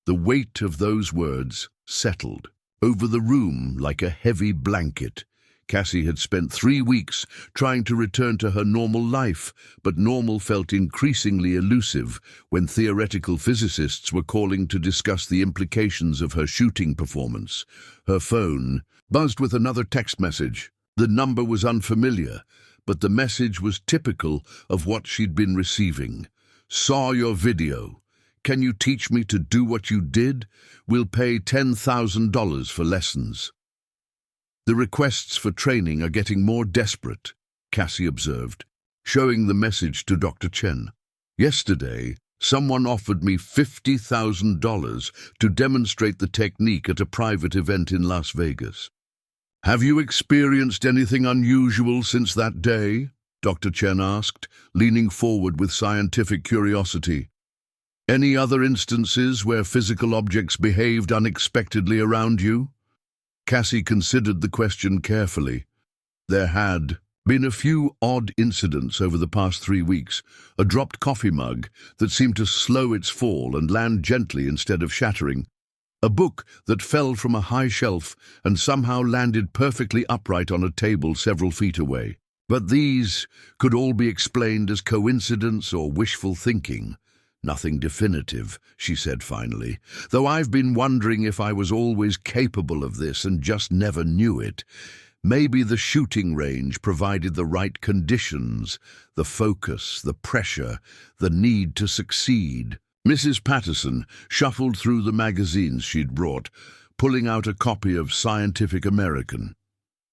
The weight of those words settled over the room like a heavy blanket. Cassie had spent 3 weeks trying to return to her normal life, but normal felt increasingly elusive when theoretical physicists were calling to discuss the implications of her shooting performance. Her phone buzzed with another text message. The number was unfamiliar, but the message was typical of what she'd been receiving. "Saw your video. Can you teach me to do what you did? We'll pay $10,000 for lessons." "The requests for training are getting more desperate," Cassie observed, showing the message to Dr. Chen. "Yesterday, someone offered me $50,000 to demonstrate the technique at a private event in Las Vegas." "Have you experienced anything unusual since that day?" Dr. Chen asked, leaning forward with scientific curiosity. "Any other instances where physical objects behaved unexpectedly around you?" Cassie considered the question carefully. There had been a few odd incidents over the past 3 weeks. A dropped coffee mug that seemed to slow its fall and land gently instead of shattering. A book that fell from a high shelf and somehow landed perfectly upright on a table several feet away. But these could all be explained as coincidence or wishful thinking. "Nothing definitive," she said finally, "though I've been wondering if I was always capable of this and just never knew it. Maybe the shooting range provided the right conditions, the focus, the pressure, the need to succeed." Mrs. Patterson shuffled through the magazines she'd brought, pulling out a copy of Scientific American.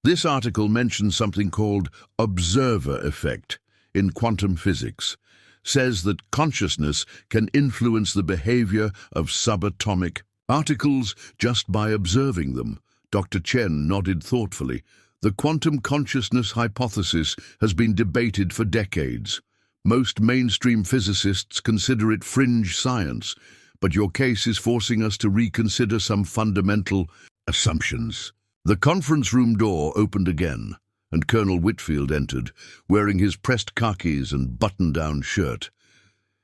This article mentioned something called observer effect in quantum physics. says that consciousness can influence the behavior of subatomic particles just by observing them. Dr. Chen nodded thoughtfully. The quantum consciousness hypothesis has been debated for decades. Most mainstream physicists consider it fringe science, but your case is forcing us to reconsider some fundamental assumptions. The conference room door opened again, and Colonel Whitfield entered, wearing his pressed khakis and button-down shirt.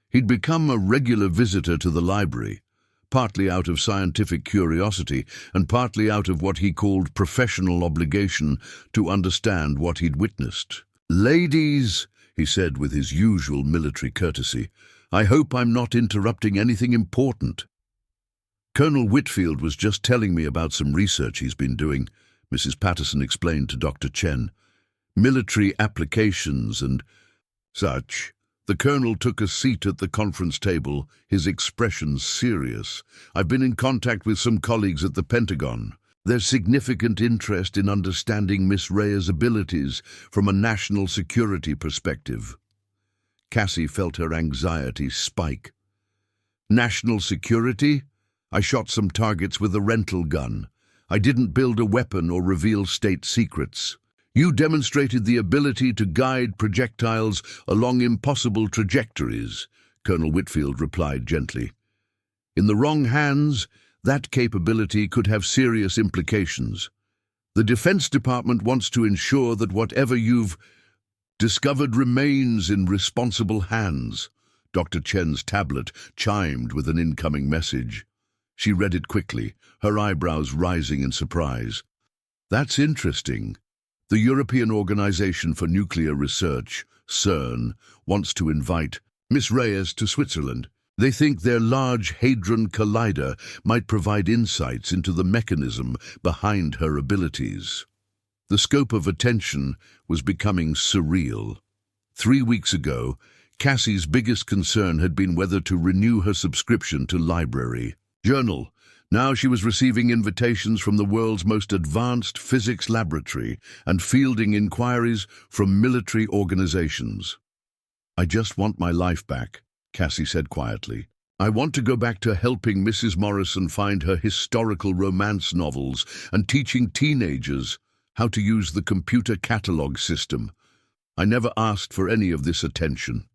He'd become a regular visitor to the library, partly out of scientific curiosity and partly out of what he called professional obligation to understand what he'd witnessed. "Ladies," he said with his usual military courtesy, "I hope I'm not interrupting anything important." "Colonel Whitfield was just telling me about some research he's been doing," Mrs. Patterson explained to Dr. Chen. "Military applications and such." The colonel took a seat at the conference table, his expression serious. "I've been in contact with some colleagues at the Pentagon. There's significant interest in understanding Miss Reyes' abilities from a national security perspective." Cassie felt her anxiety spike. "National security? I shot some targets with a rental gun. I didn't build a weapon or reveal state secrets. You demonstrated the ability to guide projectiles along impossible trajectories," Colonel Whitfield replied gently. "In the wrong hands, that capability could have serious implications. The Defense Department wants to ensure that whatever you've discovered remains in responsible hands." Dr. Chen's tablet chimed with an incoming message. She read it quickly, her eyebrows rising in surprise. "That's interesting. The European Organization for Nuclear Research, CERN, wants to invite Miss Reyes to Switzerland. They think their Large Hadron Collider might provide insights into the mechanism behind her abilities." The scope of attention was becoming surreal. 3 weeks ago, Cassie's biggest concern had been whether to renew her subscription to Library Journal. Now she was receiving invitations from the world's most advanced physics laboratory and fielding inquiries from military organizations. "I just want my life back," Cassie said quietly. "I want to go back to helping Mrs. Morrison find her historical romance novels and teaching teenagers how to use the computer catalog system. I never asked for any of this attention."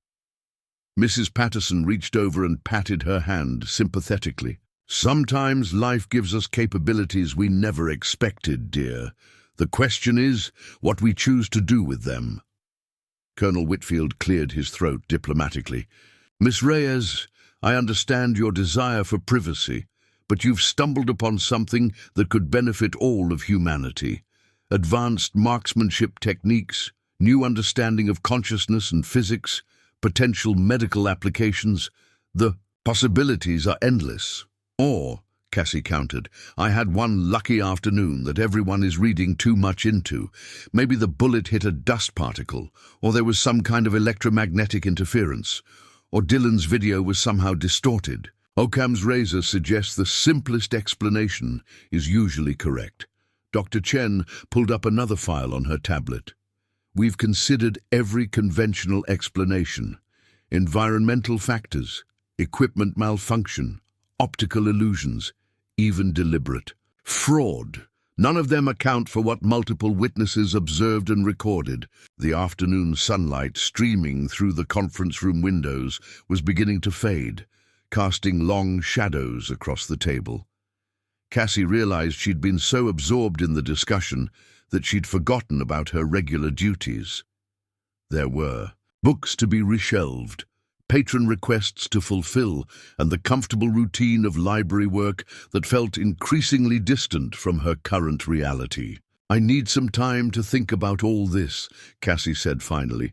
Mrs. Patterson reached over and patted her hand sympathetically. "Sometimes life gives us capabilities we never expected, dear. The question is what we choose to do with them." Colonel Whitfield cleared his throat diplomatically. "Miss Reyes, I understand your desire for privacy, but you've stumbled upon something that could benefit all of humanity. Advanced marksmanship techniques, new understanding of consciousness and physics, potential medical applications. The possibilities are endless. Or," Cassie countered, "I had one lucky afternoon that everyone is reading too much into. Maybe the bullet hit a dust particle, or there was some kind of electromagnetic interference, or Dylan's video was somehow distorted. Occam's razor suggests the simplest explanation is usually correct." Dr. Chen pulled up another file on her tablet. "We've considered every conventional explanation. Environmental factors, equipment malfunction, optical illusions, even deliberate fraud. None of them account for what multiple witnesses observed and recorded." The afternoon sunlight streaming through the conference room windows was beginning to fade, casting long shadows across the table. Cassie realized she'd been so absorbed in the discussion that she'd forgotten about her regular duties. There were books to be reshelved, patron requests to fulfill, and the comfortable routine of library work that felt increasingly distant from her current reality. "I need some time to think about all this," Cassie said finally.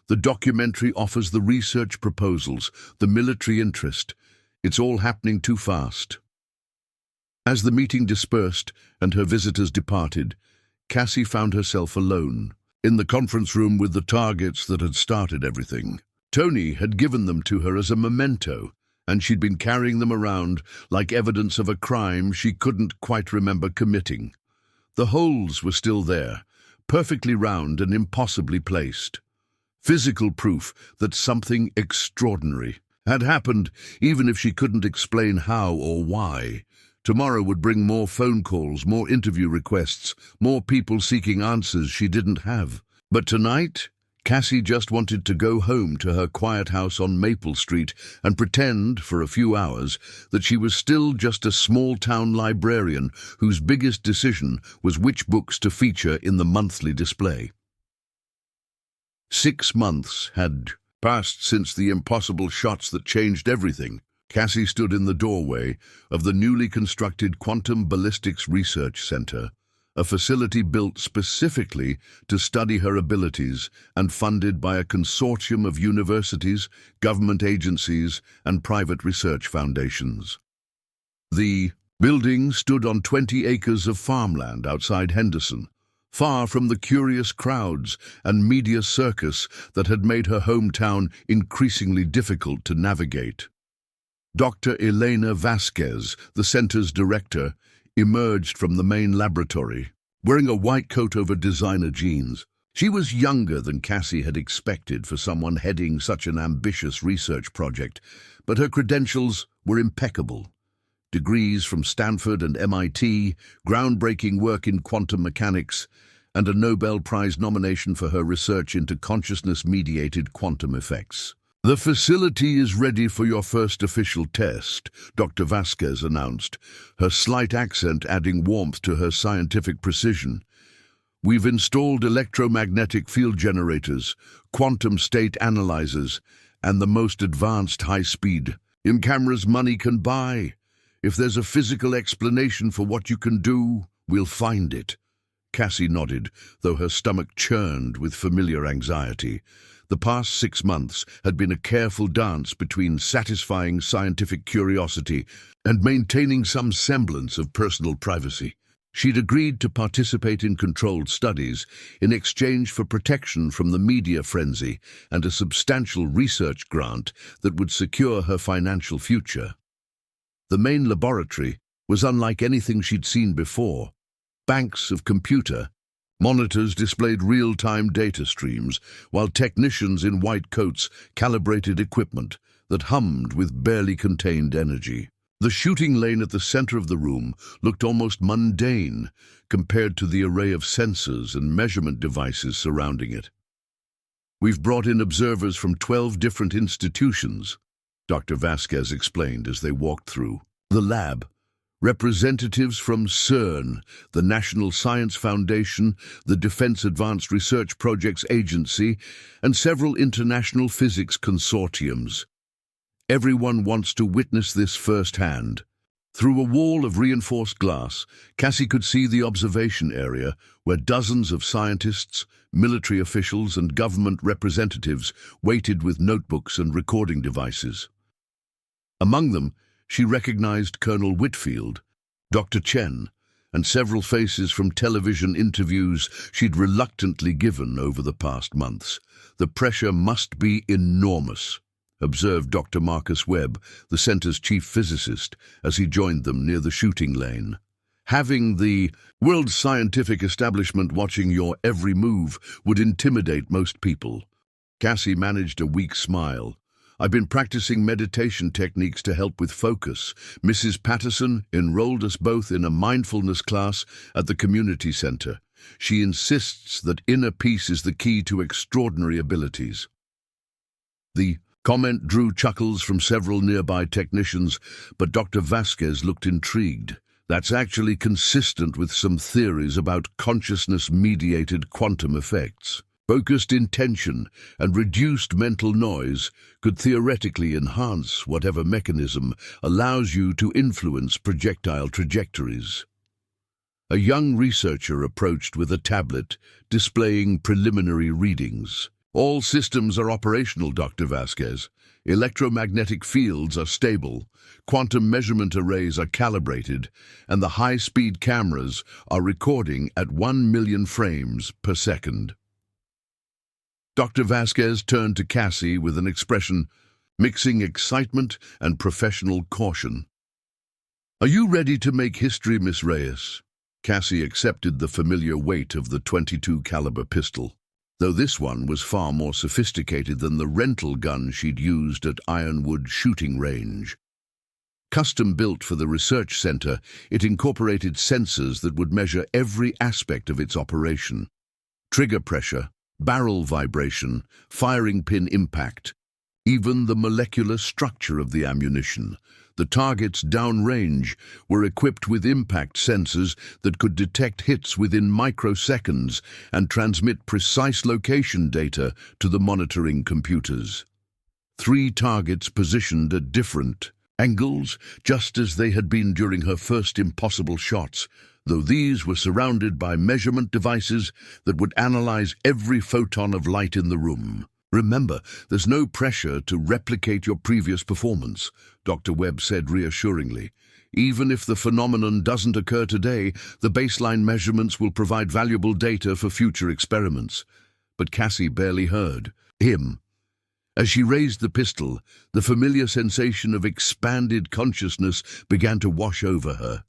"The documentary offers the research proposals, the military interest. It's all happening too fast." As the meeting dispersed and her visitors departed, Cassie found herself alone, in the conference room with the targets that had started everything. Tony had given them to her as a memento, and she'd been carrying them around like evidence of a crime she couldn't quite remember committing. The holes were still there, perfectly round and impossibly placed. Physical proof that something extraordinary had happened, even if she couldn't explain how or why. Tomorrow would bring more phone calls, more interview requests, more people seeking answers she didn't have. But tonight, Cassie just wanted to go home to her quiet house on Maple Street and pretend, for a few hours, that she was still just a small-town librarian whose biggest decision was which books to feature in the monthly display. 6 months had passed since the impossible shots that changed everything. Cassie stood in the doorway of the newly constructed Quantum Ballistics Research Center, a facility built specifically to study her abilities and funded by a consortium of universities, government agencies, and private research foundations. The building stood on 20 acres of farmland outside Henderson, far from the curious crowds and media circus that had made her hometown increasingly difficult to navigate. Dr. Elena Vasquez, the center's director, emerged from the main laboratory, wearing a white coat over designer jeans. She was younger than Cassie had expected for someone heading such an ambitious research project, but her credentials were impeccable. Degrees from Stanford and MIT, groundbreaking work in quantum mechanics, and a Nobel Prize nomination for her research into consciousness-mediated quantum effects. "The facility is ready for your first official test," Dr. Vasquez announced, her slight accent adding warmth to her scientific precision. "We've installed electromagnetic field generators, quantum state analyzers, and the most advanced high-speed cameras money can buy. If there's a physical explanation for what you can do, we'll find it." Cassie nodded, though her stomach churned with familiar anxiety. The past 6 months had been a careful dance between satisfying scientific curiosity and maintaining some semblance of personal privacy. She'd agreed to participate in controlled studies in exchange for protection from the media frenzy and a substantial research grant that would secure her financial future. The main laboratory was unlike anything she'd seen before. Banks of computer monitors displayed real-time data streams, while technicians in white coats calibrated equipment that hummed with barely contained energy. The shooting lane at the center of the room looked almost mundane compared to the array of sensors and measurement devices surrounding it. "We've brought in observers from 12 different institutions," Dr. Vasquez explained as they walked through the lab. "Representatives from CERN, the National Science Foundation, the Defense Advanced Research Projects Agency, and several international physics consortiums. Everyone wants to witness this firsthand." Through a wall of reinforced glass, Cassie could see the observation area where dozens of scientists, military officials, and government representatives waited with notebooks and recording devices. Among them, she recognized Colonel Whitfield, Dr. Chen, and several faces from television interviews she'd reluctantly given over the past months. "The pressure must be enormous," observed Dr. Marcus Webb, the center's chief physicist, as he joined them near the shooting lane. "Having the world's scientific establishment watching your every move would intimidate most people." Cassie managed a weak smile. "I've been practicing meditation techniques to help with focus. Mrs. Patterson enrolled us both in a mindfulness class at the community center. She insists that inner peace is the key to extraordinary abilities." The comment drew chuckles from several nearby technicians, but Dr. Vasquez looked intrigued. "That's actually consistent with some theories about consciousness-mediated quantum effects. Focused intention and reduced mental noise could theoretically enhance whatever mechanism allows you to influence projectile trajectories." A young researcher approached with a tablet, displaying preliminary readings. "All systems are operational, Dr. Vasquez. Electromagnetic fields are stable, quantum measurement arrays are calibrated, and the high-speed cameras are recording at 1 million frames per second." Dr. Vasquez turned to Cassie with an expression mixing excitement and professional caution. "Are you ready to make history, Miss Reyes?" Cassie accepted the familiar weight of the .22 caliber pistol. though this one was far more sophisticated than the rental gun she'd used at Ironwood shooting range. Custom-built for the research center, it incorporated sensors that would measure every aspect of its operation: trigger pressure, barrel vibration, firing pin impact, even the molecular structure of the ammunition. The targets downrange were equipped with impact sensors that could detect hits within microseconds and transmit precise location data to the monitoring computers. 3 targets positioned at different angles, just as they had been during her first impossible shots, though these were surrounded by measurement devices that would analyze every photon of light in the room. "Remember, there's no pressure to replicate your previous performance," Dr. Webb said reassuringly. "Even if the phenomenon doesn't occur today, the baseline measurements will provide valuable data for future experiments." But Cassie barely heard him. As she raised the pistol, the familiar sensation of expanded consciousness began to wash over her.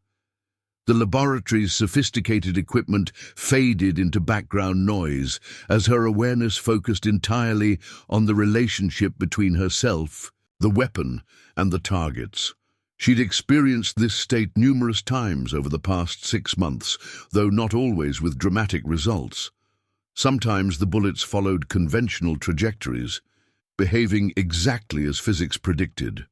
The laboratory's sophisticated equipment faded into background noise as her awareness focused entirely on the relationship between herself, the weapon, and the targets. She'd experienced this state numerous times over the past 6 months, though not always with dramatic results. Sometimes the bullets followed conventional trajectories, behaving exactly as physics predicted.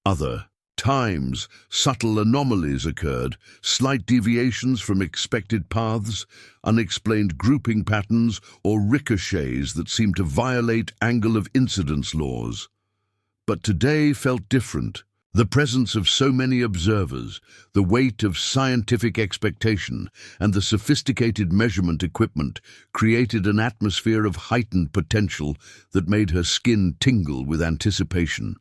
Other times, subtle anomalies occurred, slight deviations from expected paths, unexplained grouping patterns, or ricochets that seemed to violate angle of incidence laws. But today felt different. The presence of so many observers, the weight of scientific expectation, and the sophisticated measurement equipment created an atmosphere of heightened potential that made her skin tingle with anticipation.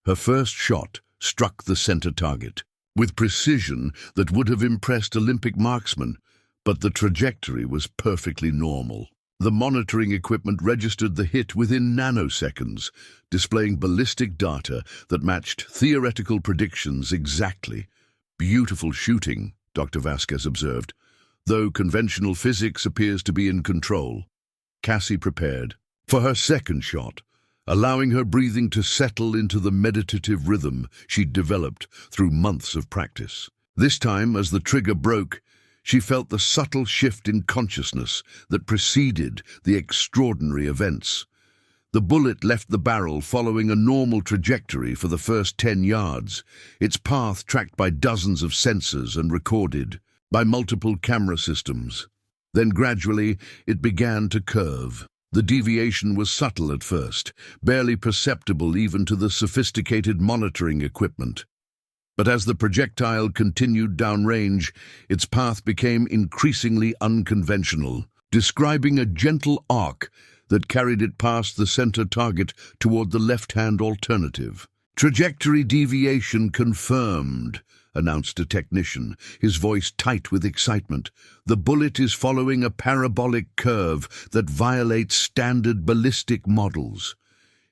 Her first shot struck the center target, with precision that would have impressed Olympic marksmen, but the trajectory was perfectly normal. The monitoring equipment registered the hit within nanoseconds, displaying ballistic data that matched theoretical predictions exactly. "Beautiful shooting," Dr. Vasquez observed, "though conventional physics appears to be in control." Cassie prepared for her second shot, allowing her breathing to settle into the meditative rhythm she'd developed through months of practice. This time, as the trigger broke, she felt the subtle shift in consciousness that preceded the extraordinary events. The bullet left the barrel following a normal trajectory for the first 10 yards, its path tracked by dozens of sensors and recorded by multiple camera systems. Then gradually, it began to curve. The deviation was subtle at first, barely perceptible even to the sophisticated monitoring equipment. But as the projectile continued downrange, its path became increasingly unconventional, describing a gentle arc that carried it past the center target toward the left-hand alternative. "Trajectory deviation confirmed," announced a technician, his voice tight with excitement. "The bullet is following a parabolic curve that violates standard ballistic models."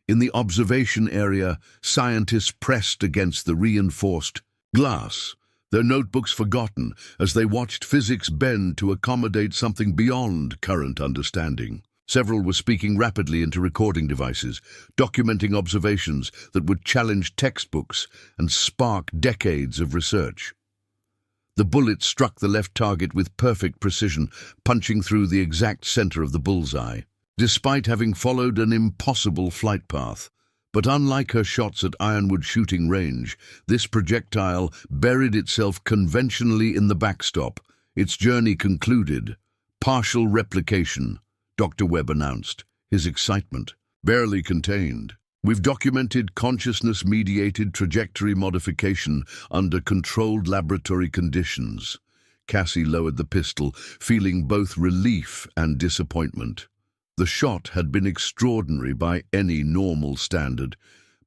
In the observation area, scientists pressed against the reinforced glass, their notebooks forgotten as they watched physics bend to accommodate something beyond current understanding. Several were speaking rapidly into recording devices, documenting observations that would challenge textbooks and spark decades of research. The bullet struck the left target with perfect precision, punching through the exact center of the bullseye. Despite having followed an impossible flight path, but unlike her shots at Ironwood shooting range, this projectile buried itself conventionally in the backstop. Its journey concluded. "Partial replication," Dr. Webb announced, his excitement barely contained. "We've documented consciousness-mediated trajectory modification under controlled laboratory conditions." Cassie lowered the pistol, feeling both relief and disappointment. The shot had been extraordinary by any normal standard,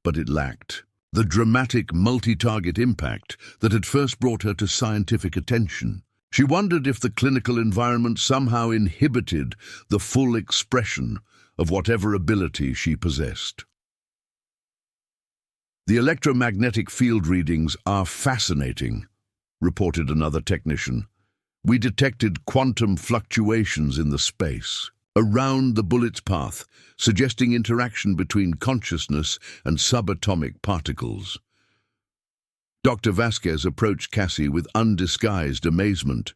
but it lacked the dramatic multi-target impact that had first brought her to scientific attention. She wondered if the clinical environment somehow inhibited the full expression of whatever ability she possessed. "The electromagnetic field readings are fascinating," reported another technician. "We detected quantum fluctuations in the space." around the bullet's path, suggesting interaction between consciousness and subatomic particles. Dr. Vasquez approached Cassie with undisguised amazement.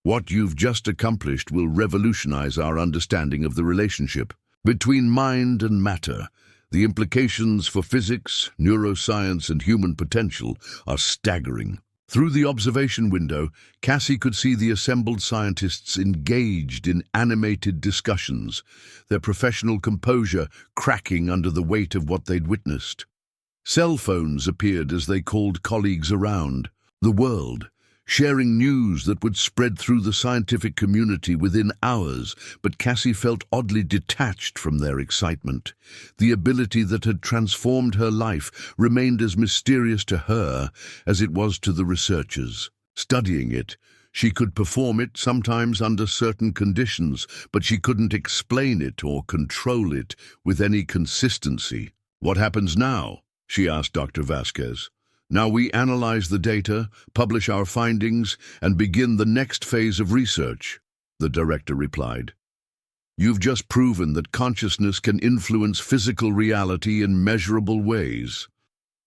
"What you've just accomplished will revolutionize our understanding of the relationship between mind and matter. The implications for physics, neuroscience, and human potential are staggering." Through the observation window, Cassie could see the assembled scientists engaged in animated discussions, their professional composure cracking under the weight of what they'd witnessed. Cell phones appeared as they called colleagues around the world, sharing news that would spread through the scientific community within hours, but Cassie felt oddly detached from their excitement. The ability that had transformed her life remained as mysterious to her as it was to the researchers. Studying it, she could perform it sometimes under certain conditions, but she couldn't explain it or control it with any consistency. "What happens now?" she asked Dr. Vasquez. "Now we analyze the data, publish our findings, and begin the next phase of research," the director replied. "You've just proven that consciousness can influence physical reality in measurable ways."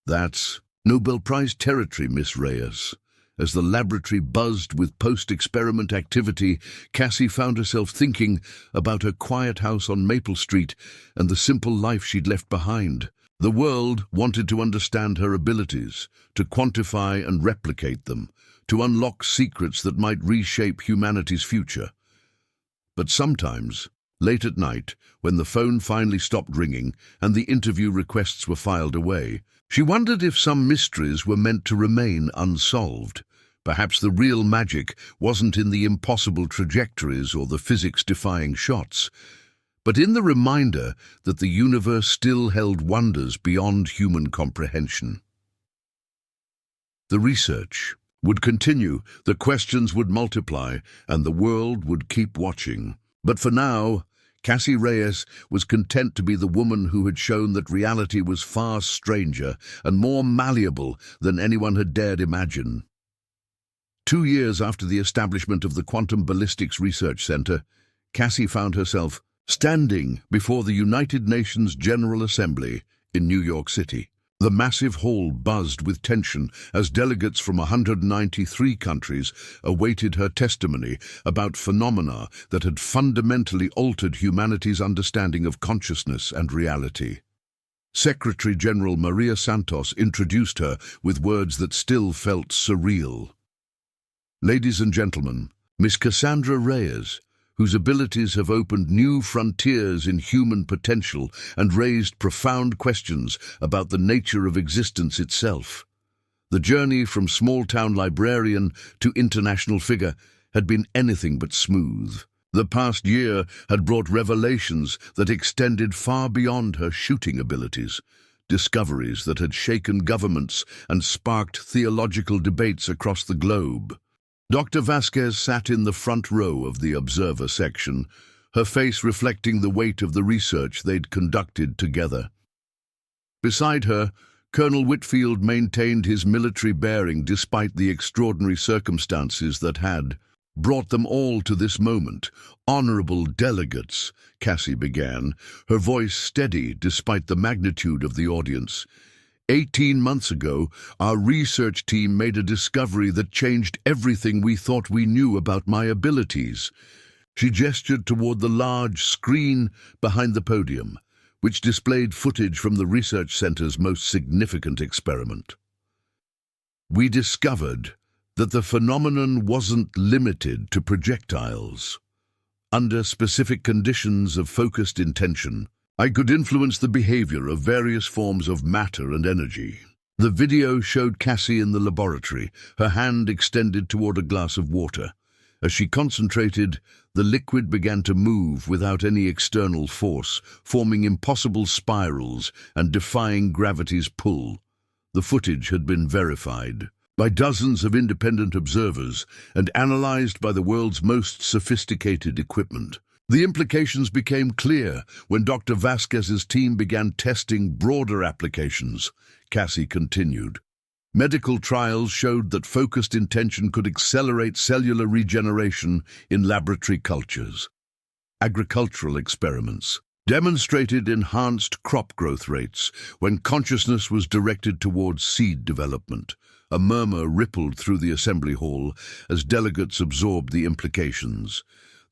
"That's Nobel Prize territory, Miss Reyes." As the laboratory buzzed with post-experiment activity, Cassie found herself thinking about her quiet house on Maple Street and the simple life she'd left behind. The world wanted to understand her abilities, to quantify and replicate them, to unlock secrets that might reshape humanity's future. But sometimes, late at night, when the phone finally stopped ringing and the interview requests were filed away, she wondered if some mysteries were meant to remain unsolved. Perhaps the real magic wasn't in the impossible trajectories or the physics-defying shots, but in the reminder that the universe still held wonders beyond human comprehension. The research would continue, the questions would multiply, and the world would keep watching. But for now, Cassie Reyes was content to be the woman who had shown that reality was far stranger and more malleable than anyone had dared imagine. 2 years after the establishment of the Quantum Ballistics Research Center, Cassie found herself standing before the United Nations General Assembly in New York City. The massive hall buzzed with tension as delegates from 193 countries awaited her testimony about phenomena that had fundamentally altered humanity's understanding of consciousness and reality. Secretary General Maria Santos introduced her with words that still felt surreal. "Ladies and gentlemen, Miss Cassandra Reyes, whose abilities have opened new frontiers in human potential and raised profound questions about the nature of existence itself. The journey from small-town librarian to international figure had been anything but smooth. The past year had brought revelations that extended far beyond her shooting abilities, discoveries that had shaken governments and sparked theological debates across the globe." Dr. Vasquez sat in the front row of the observer section, her face reflecting the weight of the research they'd conducted together. Beside her, Colonel Whitfield maintained his military bearing despite the extraordinary circumstances that had brought them all to this moment. "Honorable delegates," Cassie began, her voice steady despite the magnitude of the audience. 18 months ago, our research team made a discovery that changed everything we thought we knew about my abilities." She gestured toward the large screen behind the podium, which displayed footage from the research center's most significant experiment. "We discovered that the phenomenon wasn't limited to projectiles. Under specific conditions of focused intention, I could influence the behavior of various forms of matter and energy." The video showed Cassie in the laboratory, her hand extended toward a glass of water. As she concentrated, the liquid began to move without any external force, forming impossible spirals and defying gravity's pull. The footage had been verified by dozens of independent observers and analyzed by the world's most sophisticated equipment. The implications became clear when Dr. Vasquez's team began testing broader applications. Cassie continued. Medical trials showed that focused intention could accelerate cellular regeneration in laboratory cultures. agricultural experiments demonstrated enhanced crop growth rates when consciousness was directed towards seed development. A murmur rippled through the assembly hall as delegates absorbed the implications.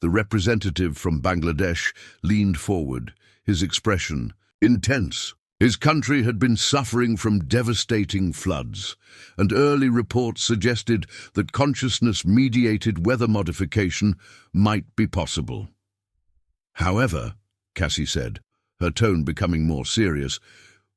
The representative from Bangladesh leaned forward, his expression intense. His country had been suffering from devastating floods, and early reports suggested that consciousness-mediated weather modification might be possible. However, Cassie said, her tone becoming more serious,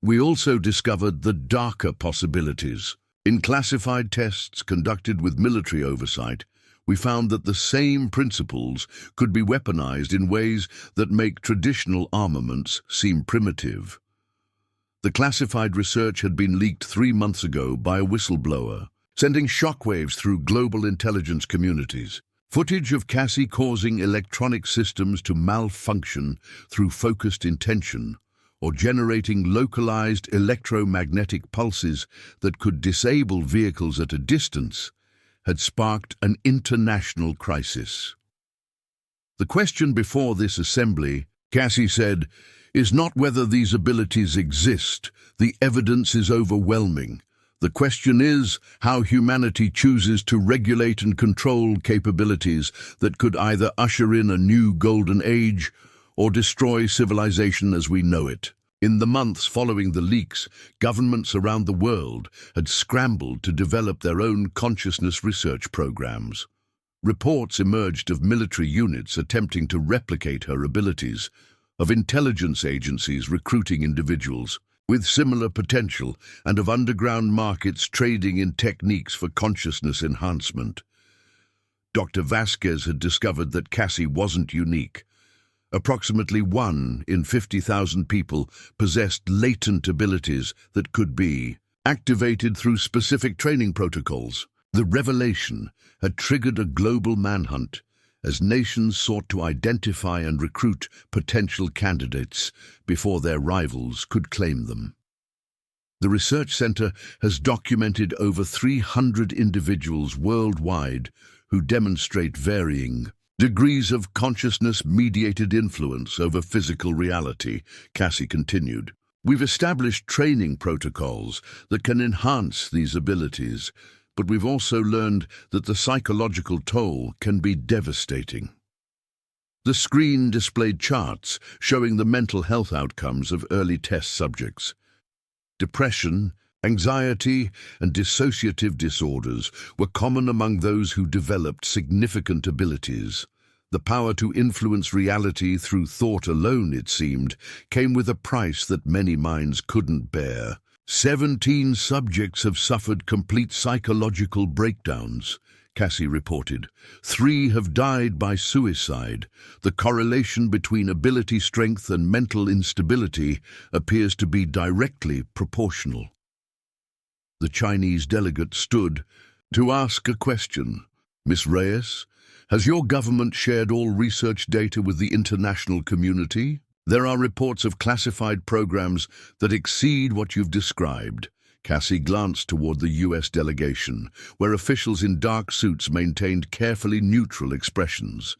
we also discovered the darker possibilities. In classified tests conducted with military oversight, we found that the same principles could be weaponized in ways that make traditional armaments seem primitive. The classified research had been leaked 3 months ago by a whistleblower, sending shockwaves through global intelligence communities. Footage of Cassie causing electronic systems to malfunction through focused intention, or generating localized electromagnetic pulses that could disable vehicles at a distance, had sparked an international crisis. The question before this assembly, Cassie said, is not whether these abilities exist. The evidence is overwhelming. The question is how humanity chooses to regulate and control capabilities that could either usher in a new golden age or destroy civilization as we know it. In the months following the leaks, governments around the world had scrambled to develop their own consciousness research programs. Reports emerged of military units attempting to replicate her abilities, of intelligence agencies recruiting individuals with similar potential, and of underground markets trading in techniques for consciousness enhancement. Dr. Vasquez had discovered that Cassie wasn't unique. Approximately 1 in 50,000 people possessed latent abilities that could be activated through specific training protocols. The revelation had triggered a global manhunt as nations sought to identify and recruit potential candidates before their rivals could claim them. The research center has documented over 300 individuals worldwide who demonstrate varying degrees of consciousness-mediated influence over physical reality, Cassie continued. We've established training protocols that can enhance these abilities, but we've also learned that the psychological toll can be devastating. The screen displayed charts showing the mental health outcomes of early test subjects. Depression, anxiety, and dissociative disorders were common among those who developed significant abilities. The power to influence reality through thought alone, it seemed, came with a price that many minds couldn't bear. 17 subjects have suffered complete psychological breakdowns, Cassie reported. 3 have died by suicide. The correlation between ability strength and mental instability appears to be directly proportional. The Chinese delegate stood to ask a question. Miss Reyes, has your government shared all research data with the international community? There are reports of classified programs that exceed what you've described. Cassie glanced toward the U.S. delegation, where officials in dark suits maintained carefully neutral expressions.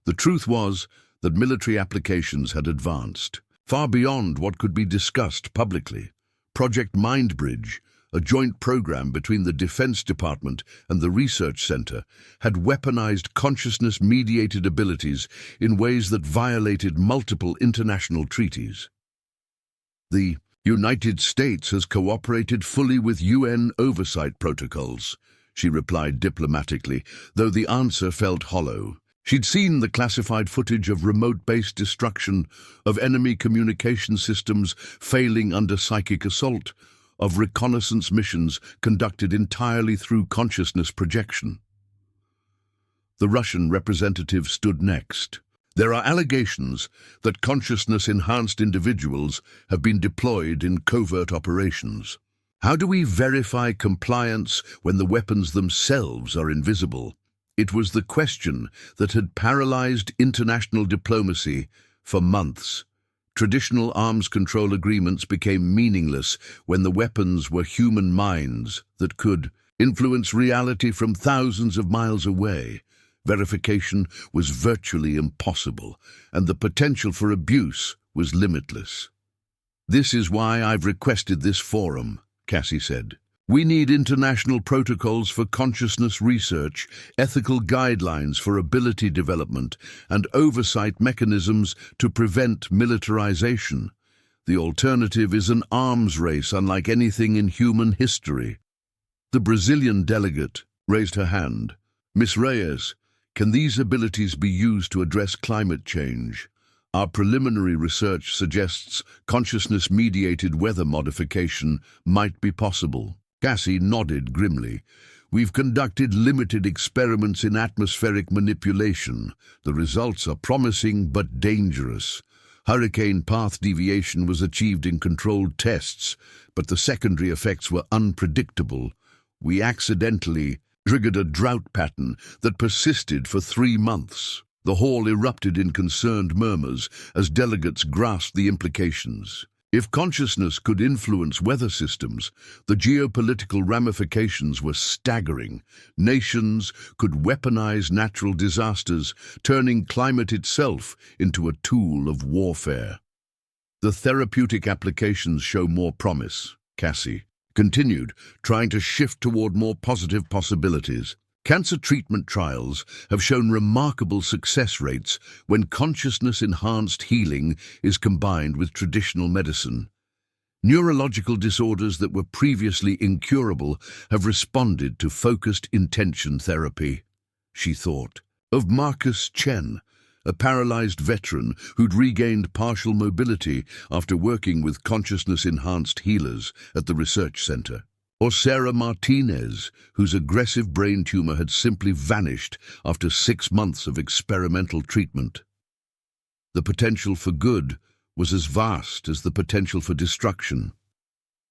The truth was that military applications had advanced, far beyond what could be discussed publicly. Project Mindbridge, a joint program between the Defense Department and the Research Center, had weaponized consciousness-mediated abilities in ways that violated multiple international treaties. The United States has cooperated fully with UN oversight protocols, she replied diplomatically, though the answer felt hollow. She'd seen the classified footage of remote-based destruction, of enemy communication systems failing under psychic assault, of reconnaissance missions conducted entirely through consciousness projection. The Russian representative stood next. There are allegations that consciousness-enhanced individuals have been deployed in covert operations. How do we verify compliance when the weapons themselves are invisible? It was the question that had paralyzed international diplomacy for months. Traditional arms control agreements became meaningless when the weapons were human minds that could influence reality from thousands of miles away. Verification was virtually impossible, and the potential for abuse was limitless. "This is why I've requested this forum," Cassie said. "We need international protocols for consciousness research, ethical guidelines for ability development, and oversight mechanisms to prevent militarization. The alternative is an arms race unlike anything in human history." The Brazilian delegate raised her hand. "Miss Reyes, can these abilities be used to address climate change? Our preliminary research suggests consciousness-mediated weather modification might be possible." Cassie nodded grimly. "We've conducted limited experiments in atmospheric manipulation. The results are promising but dangerous. Hurricane path deviation was achieved in controlled tests, but the secondary effects were unpredictable. We accidentally triggered a drought pattern that persisted for 3 months. The hall erupted in concerned murmurs as delegates grasped the implications. If consciousness could influence weather systems, the geopolitical ramifications were staggering. Nations could weaponize natural disasters, turning climate itself into a tool of warfare. "The therapeutic applications show more promise," Cassie continued, trying to shift toward more positive possibilities. "Cancer treatment trials have shown remarkable success rates when consciousness-enhanced healing is combined with traditional medicine. Neurological disorders that were previously incurable have responded to focused intention therapy." She thought of Marcus Chen, a paralyzed veteran who'd regained partial mobility after working with consciousness-enhanced healers at the research center. Or Sarah Martinez, whose aggressive brain tumor had simply vanished after 6 months of experimental treatment. The potential for good was as vast as the potential for destruction.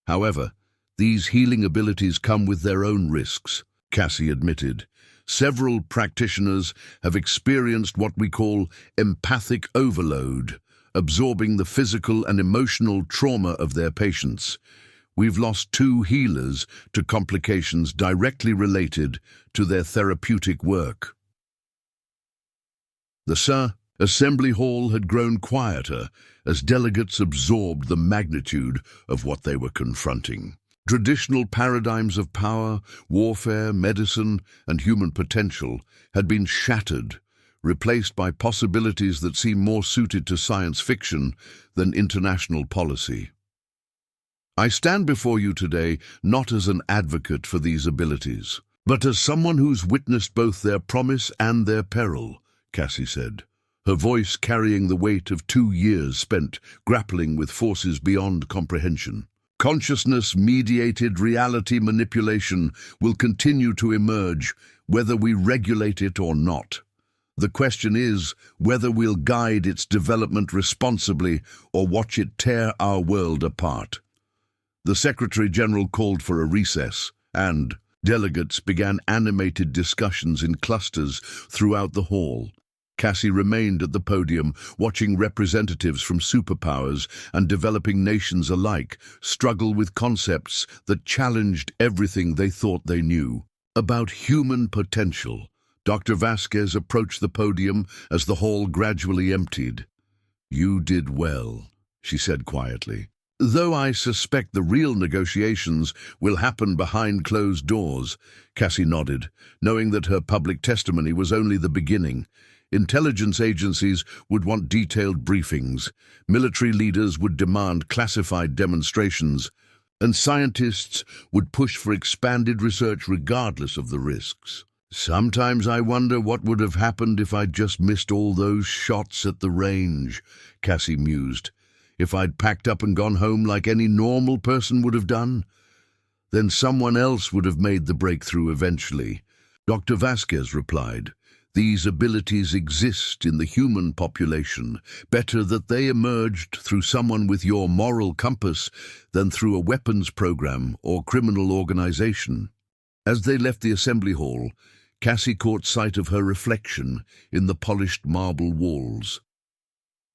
However, these healing abilities come with their own risks, Cassie admitted. Several practitioners have experienced what we call empathic overload, absorbing the physical and emotional trauma of their patients. We've lost 2 healers to complications directly related to their therapeutic work. The assembly hall had grown quieter as delegates absorbed the magnitude of what they were confronting. Traditional paradigms of power, warfare, medicine, and human potential had been shattered, replaced by possibilities that seem more suited to science fiction than international policy. "I stand before you today not as an advocate for these abilities, but as someone who's witnessed both their promise and their peril," Cassie said, her voice carrying the weight of 2 years spent grappling with forces beyond comprehension. "Consciousness-mediated reality manipulation will continue to emerge, whether we regulate it or not. The question is whether we'll guide its development responsibly or watch it tear our world apart." The Secretary-General called for a recess, and delegates began animated discussions in clusters throughout the hall. Cassie remained at the podium, watching representatives from superpowers and developing nations alike struggle with concepts that challenged everything they thought they knew. About human potential, Dr. Vasquez approached the podium as the hall gradually emptied. "You did well," she said quietly. "Though I suspect the real negotiations will happen behind closed doors," Cassie nodded, knowing that her public testimony was only the beginning. Intelligence agencies would want detailed briefings, military leaders would demand classified demonstrations, and scientists would push for expanded research regardless of the risks. "Sometimes I wonder what would have happened if I'd just missed all those shots at the range," Cassie mused. "If I'd packed up and gone home like any normal person would have done, then someone else would have made the breakthrough eventually." Dr. Vasquez replied, "These abilities exist in the human population. Better that they emerged through someone with your moral compass than through a weapons program or criminal organization." As they left the assembly hall, Cassie caught sight of her reflection in the polished marble walls.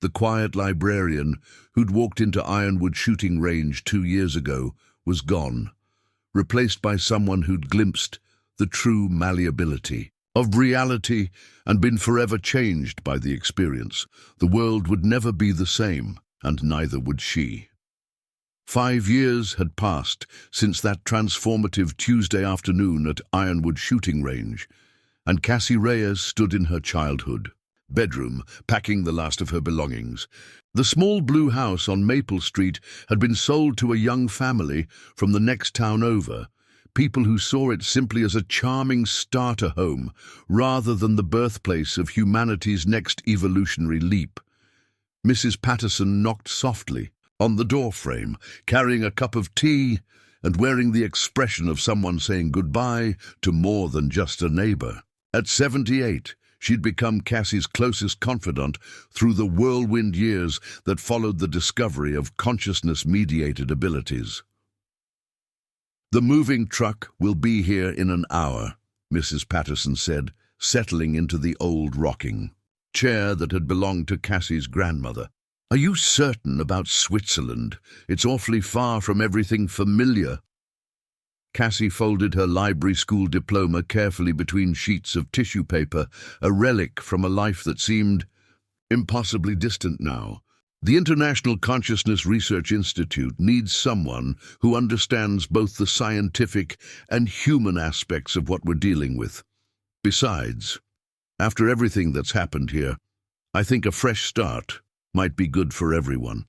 The quiet librarian who'd walked into Ironwood shooting range 2 years ago was gone, replaced by someone who'd glimpsed the true malleability of reality and been forever changed by the experience. The world would never be the same, and neither would she. 5 years had passed since that transformative Tuesday afternoon at Ironwood shooting range, and Cassie Reyes stood in her childhood bedroom, packing the last of her belongings. The small blue house on Maple Street had been sold to a young family from the next town over, people who saw it simply as a charming starter home rather than the birthplace of humanity's next evolutionary leap. Mrs. Patterson knocked softly on the doorframe, carrying a cup of tea and wearing the expression of someone saying goodbye to more than just a neighbor. At 78, she'd become Cassie's closest confidant through the whirlwind years that followed the discovery of consciousness-mediated abilities. "The moving truck will be here in an hour," Mrs. Patterson said, settling into the old rocking chair that had belonged to Cassie's grandmother. "Are you certain about Switzerland? It's awfully far from everything familiar." Cassie folded her library school diploma carefully between sheets of tissue paper, a relic from a life that seemed impossibly distant now. "The International Consciousness Research Institute needs someone who understands both the scientific and human aspects of what we're dealing with. Besides, after everything that's happened here, I think a fresh start might be good for everyone."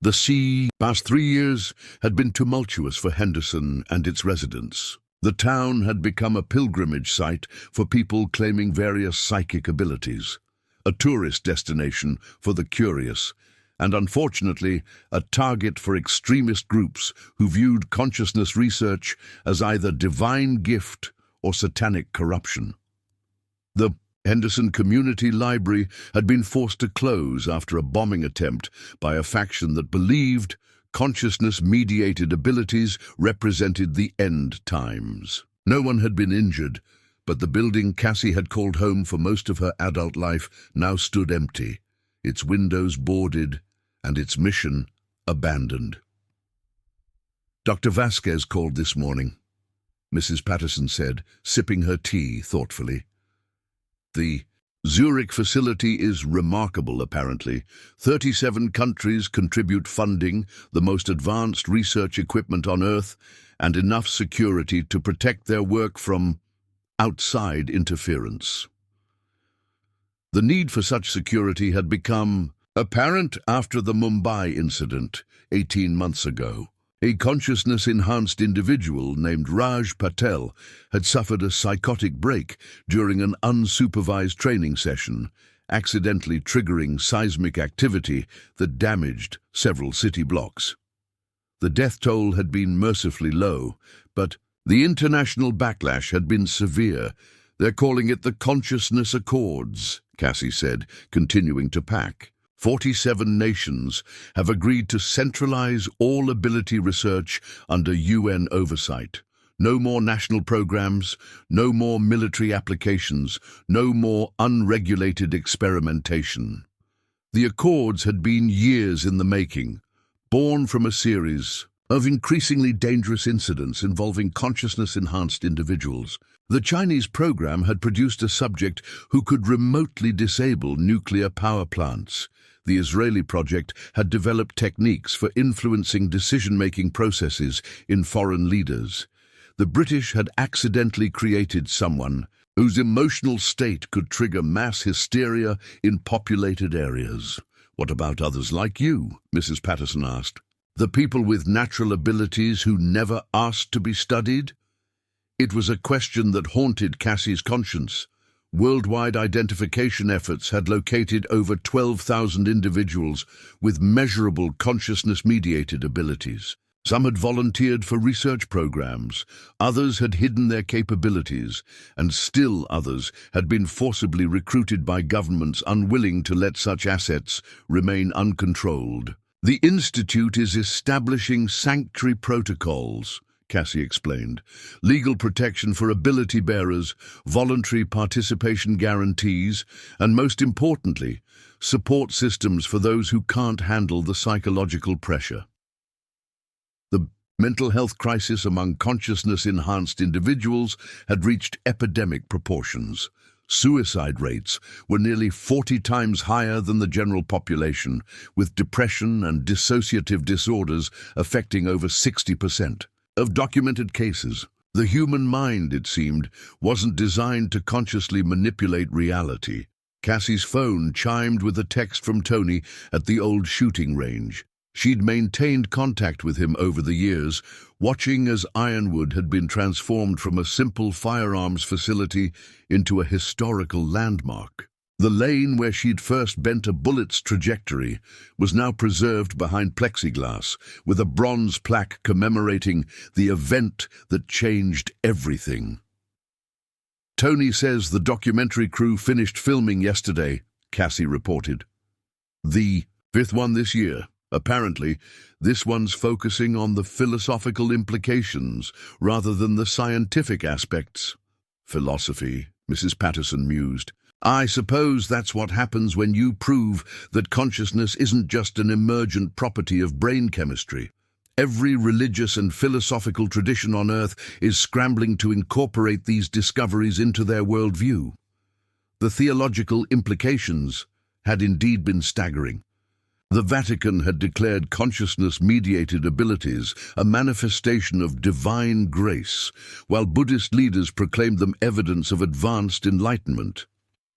The past 3 years had been tumultuous for Henderson and its residents. The town had become a pilgrimage site for people claiming various psychic abilities, a tourist destination for the curious, and unfortunately a target for extremist groups who viewed consciousness research as either divine gift or satanic corruption. The Henderson Community Library had been forced to close after a bombing attempt by a faction that believed consciousness-mediated abilities represented the end times. No one had been injured, but the building Cassie had called home for most of her adult life now stood empty, its windows boarded and its mission abandoned. "Dr. Vasquez called this morning," Mrs. Patterson said, sipping her tea thoughtfully. "The Zurich facility is remarkable, apparently. 37 countries contribute funding, the most advanced research equipment on Earth, and enough security to protect their work from outside interference." The need for such security had become apparent after the Mumbai incident 18 months ago. A consciousness-enhanced individual named Raj Patel had suffered a psychotic break during an unsupervised training session, accidentally triggering seismic activity that damaged several city blocks. The death toll had been mercifully low, but the international backlash had been severe. "They're calling it the Consciousness Accords," Cassie said, continuing to pack. 47 nations have agreed to centralize all ability research under UN oversight. No more national programs, no more military applications, no more unregulated experimentation. The Accords had been years in the making, born from a series of increasingly dangerous incidents involving consciousness-enhanced individuals. The Chinese program had produced a subject who could remotely disable nuclear power plants. The Israeli project had developed techniques for influencing decision-making processes in foreign leaders. The British had accidentally created someone whose emotional state could trigger mass hysteria in populated areas. "What about others like you?" Mrs. Patterson asked. "The people with natural abilities who never asked to be studied?" It was a question that haunted Cassie's conscience. Worldwide identification efforts had located over 12,000 individuals with measurable consciousness-mediated abilities. Some had volunteered for research programs, others had hidden their capabilities, and still others had been forcibly recruited by governments unwilling to let such assets remain uncontrolled. "The Institute is establishing sanctuary protocols," Cassie explained. "Legal protection for ability bearers, voluntary participation guarantees, and most importantly, support systems for those who can't handle the psychological pressure." The Mental health crisis among consciousness-enhanced individuals had reached epidemic proportions. Suicide rates were nearly 40 times higher than the general population, with depression and dissociative disorders affecting over 60% of documented cases. The human mind, it seemed, wasn't designed to consciously manipulate reality. Cassie's phone chimed with a text from Tony at the old shooting range. She'd maintained contact with him over the years, watching as Ironwood had been transformed from a simple firearms facility into a historical landmark. The lane where she'd first bent a bullet's trajectory was now preserved behind plexiglass, with a bronze plaque commemorating the event that changed everything. Tony says the documentary crew finished filming yesterday, Cassie reported. The fifth one this year. Apparently, this one's focusing on the philosophical implications rather than the scientific aspects. Philosophy, Mrs. Patterson mused. I suppose that's what happens when you prove that consciousness isn't just an emergent property of brain chemistry. Every religious and philosophical tradition on Earth is scrambling to incorporate these discoveries into their worldview. The theological implications had indeed been staggering. The Vatican had declared consciousness-mediated abilities a manifestation of divine grace, while Buddhist leaders proclaimed them evidence of advanced enlightenment.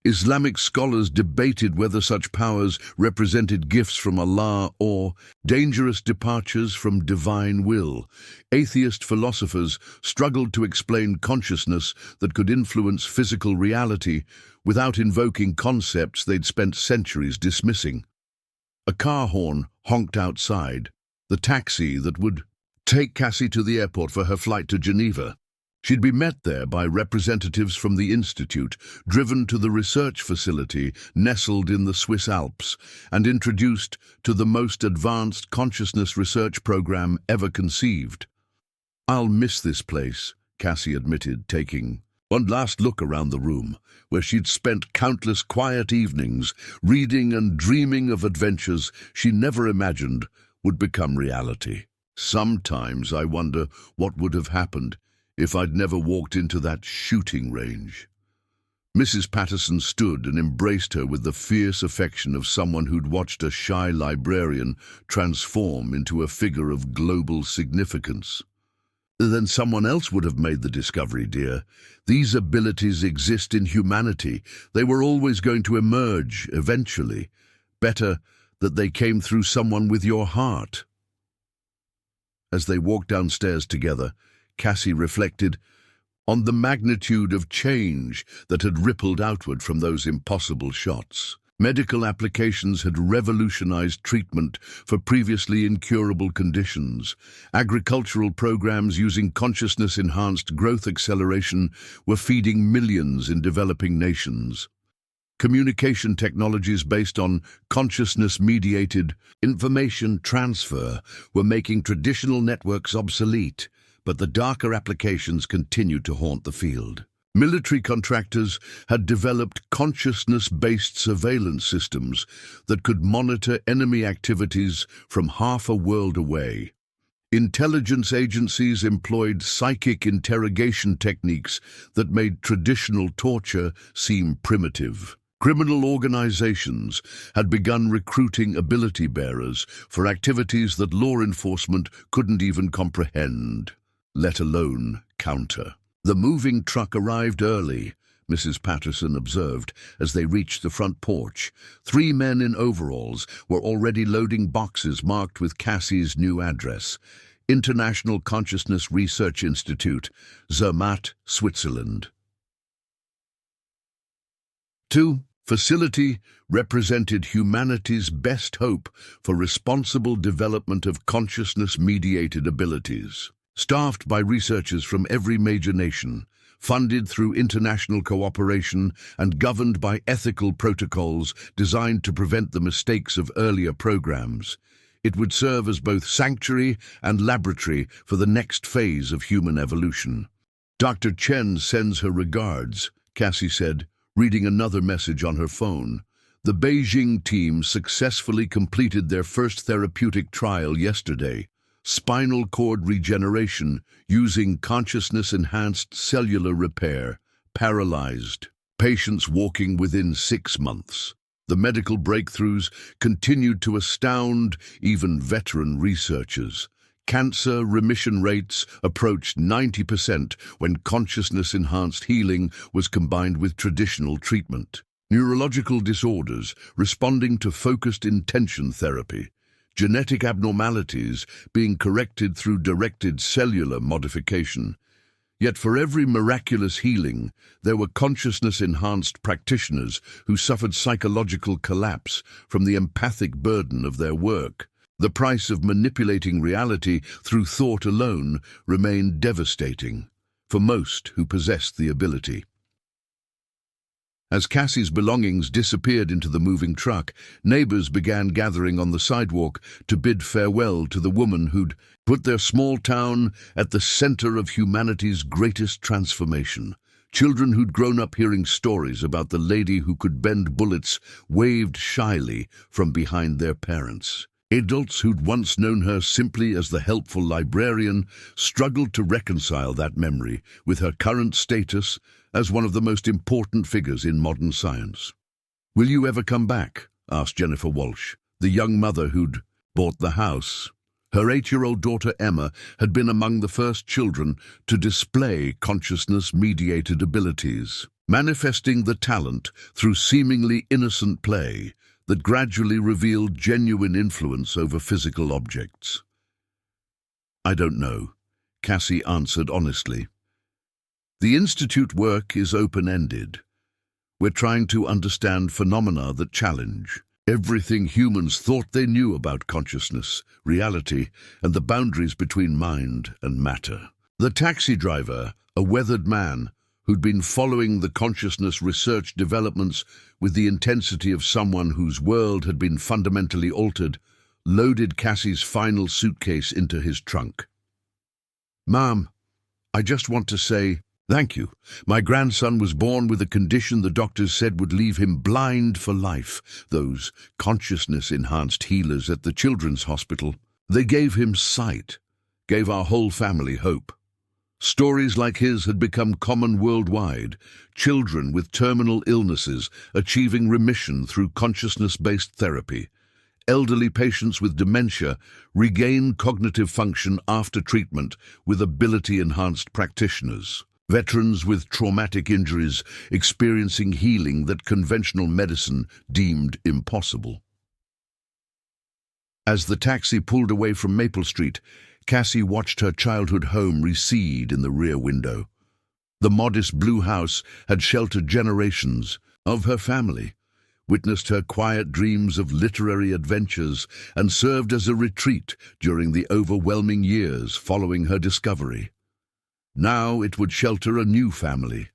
Islamic scholars debated whether such powers represented gifts from Allah or dangerous departures from divine will. Atheist philosophers struggled to explain consciousness that could influence physical reality without invoking concepts they'd spent centuries dismissing. A car horn honked outside, the taxi that would take Cassie to the airport for her flight to Geneva. She'd be met there by representatives from the Institute, driven to the research facility nestled in the Swiss Alps, and introduced to the most advanced consciousness research program ever conceived. I'll miss this place, Cassie admitted, taking one last look around the room, where she'd spent countless quiet evenings reading and dreaming of adventures she never imagined would become reality. Sometimes I wonder what would have happened if I'd never walked into that shooting range. Mrs. Patterson stood and embraced her with the fierce affection of someone who'd watched a shy librarian transform into a figure of global significance. Then someone else would have made the discovery, dear. These abilities exist in humanity. They were always going to emerge, eventually. Better that they came through someone with your heart. As they walked downstairs together, Cassie reflected on the magnitude of change that had rippled outward from those impossible shots. Medical applications had revolutionized treatment for previously incurable conditions. Agricultural programs using consciousness-enhanced growth acceleration were feeding millions in developing nations. Communication technologies based on consciousness-mediated information transfer were making traditional networks obsolete, but the darker applications continued to haunt the field. Military contractors had developed consciousness-based surveillance systems that could monitor enemy activities from half a world away. Intelligence agencies employed psychic interrogation techniques that made traditional torture seem primitive. Criminal organizations had begun recruiting ability bearers for activities that law enforcement couldn't even comprehend, let alone counter. The moving truck arrived early, Mrs. Patterson observed as they reached the front porch. 3 men in overalls were already loading boxes marked with Cassie's new address, International Consciousness Research Institute, Zermatt, Switzerland. 2. Facility represented humanity's best hope for responsible development of consciousness-mediated abilities. Staffed by researchers from every major nation, funded through international cooperation and governed by ethical protocols designed to prevent the mistakes of earlier programs, it would serve as both sanctuary and laboratory for the next phase of human evolution. Dr. Chen sends her regards, Cassie said, reading another message on her phone. The Beijing team successfully completed their first therapeutic trial yesterday. spinal cord regeneration using consciousness-enhanced cellular repair, paralyzed. Patients walking within 6 months. The medical breakthroughs continued to astound even veteran researchers. Cancer remission rates approached 90% when consciousness-enhanced healing was combined with traditional treatment. Neurological disorders responding to focused intention therapy. Genetic abnormalities being corrected through directed cellular modification. Yet for every miraculous healing, there were consciousness-enhanced practitioners who suffered psychological collapse from the empathic burden of their work. The price of manipulating reality through thought alone remained devastating for most who possessed the ability. As Cassie's belongings disappeared into the moving truck, neighbors began gathering on the sidewalk to bid farewell to the woman who'd put their small town at the center of humanity's greatest transformation. Children who'd grown up hearing stories about the lady who could bend bullets waved shyly from behind their parents. Adults who'd once known her simply as the helpful librarian struggled to reconcile that memory with her current status as one of the most important figures in modern science. "Will you ever come back?" asked Jennifer Walsh, the young mother who'd bought the house. Her 8-year-old daughter Emma had been among the first children to display consciousness-mediated abilities, manifesting the talent through seemingly innocent play that gradually revealed genuine influence over physical objects. "I don't know," Cassie answered honestly. "The Institute work is open-ended. We're trying to understand phenomena that challenge everything humans thought they knew about consciousness, reality, and the boundaries between mind and matter." The taxi driver, a weathered man who'd been following the consciousness research developments with the intensity of someone whose world had been fundamentally altered, loaded Cassie's final suitcase into his trunk. "Mom, I just want to say thank you. My grandson was born with a condition the doctors said would leave him blind for life. Those consciousness-enhanced healers at the children's hospital, they gave him sight, gave our whole family hope." Stories like his had become common worldwide, children with terminal illnesses achieving remission through consciousness-based therapy. Elderly patients with dementia regain cognitive function after treatment with ability-enhanced practitioners. Veterans with traumatic injuries experiencing healing that conventional medicine deemed impossible. As the taxi pulled away from Maple Street, Cassie watched her childhood home recede in the rear window. The modest blue house had sheltered generations of her family, witnessed her quiet dreams of literary adventures, and served as a retreat during the overwhelming years following her discovery. Now it would shelter a new family,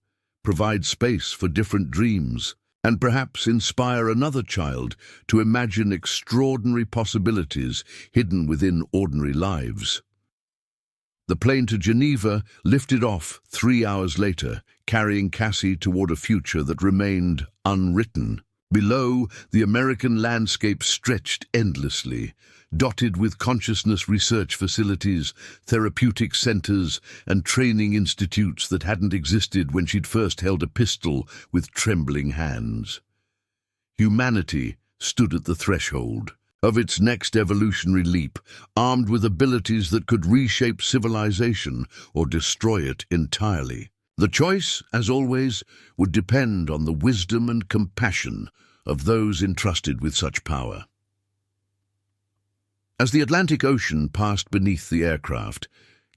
provide space for different dreams, and perhaps inspire another child to imagine extraordinary possibilities hidden within ordinary lives. The plane to Geneva lifted off 3 hours later, carrying Cassie toward a future that remained unwritten. Below, the American landscape stretched endlessly, dotted with consciousness research facilities, therapeutic centers, and training institutes that hadn't existed when she'd first held a pistol with trembling hands. Humanity stood at the threshold of its next evolutionary leap, armed with abilities that could reshape civilization or destroy it entirely. The choice, as always, would depend on the wisdom and compassion of those entrusted with such power. As the Atlantic Ocean passed beneath the aircraft,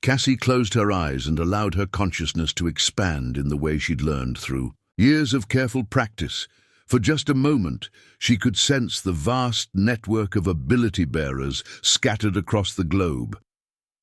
Cassie closed her eyes and allowed her consciousness to expand in the way she'd learned through years of careful practice. For just a moment, she could sense the vast network of ability bearers scattered across the globe.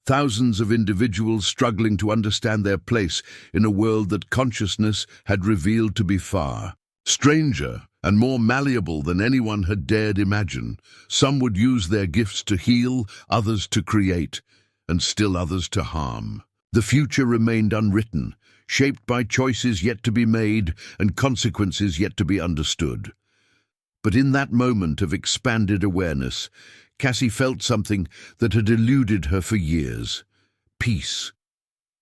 Thousands of individuals struggling to understand their place in a world that consciousness had revealed to be far stranger and more malleable than anyone had dared imagine. Some would use their gifts to heal, others to create, and still others to harm. The future remained unwritten, shaped by choices yet to be made and consequences yet to be understood. But in that moment of expanded awareness, Cassie felt something that had eluded her for years. Peace.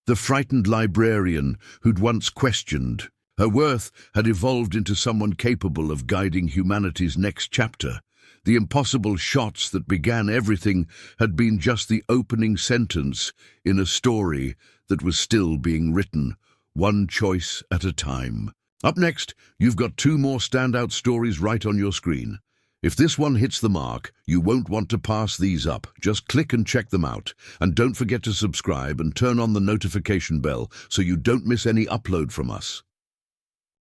The frightened librarian who'd once questioned her worth had evolved into someone capable of guiding humanity's next chapter. The impossible shots that began everything had been just the opening sentence in a story that was still being written, one choice at a time. Up next, you've got two more standout stories right on your screen. If this one hits the mark, you won't want to pass these up. Just click and check them out. And don't forget to subscribe and turn on the notification bell so you don't miss any upload from us.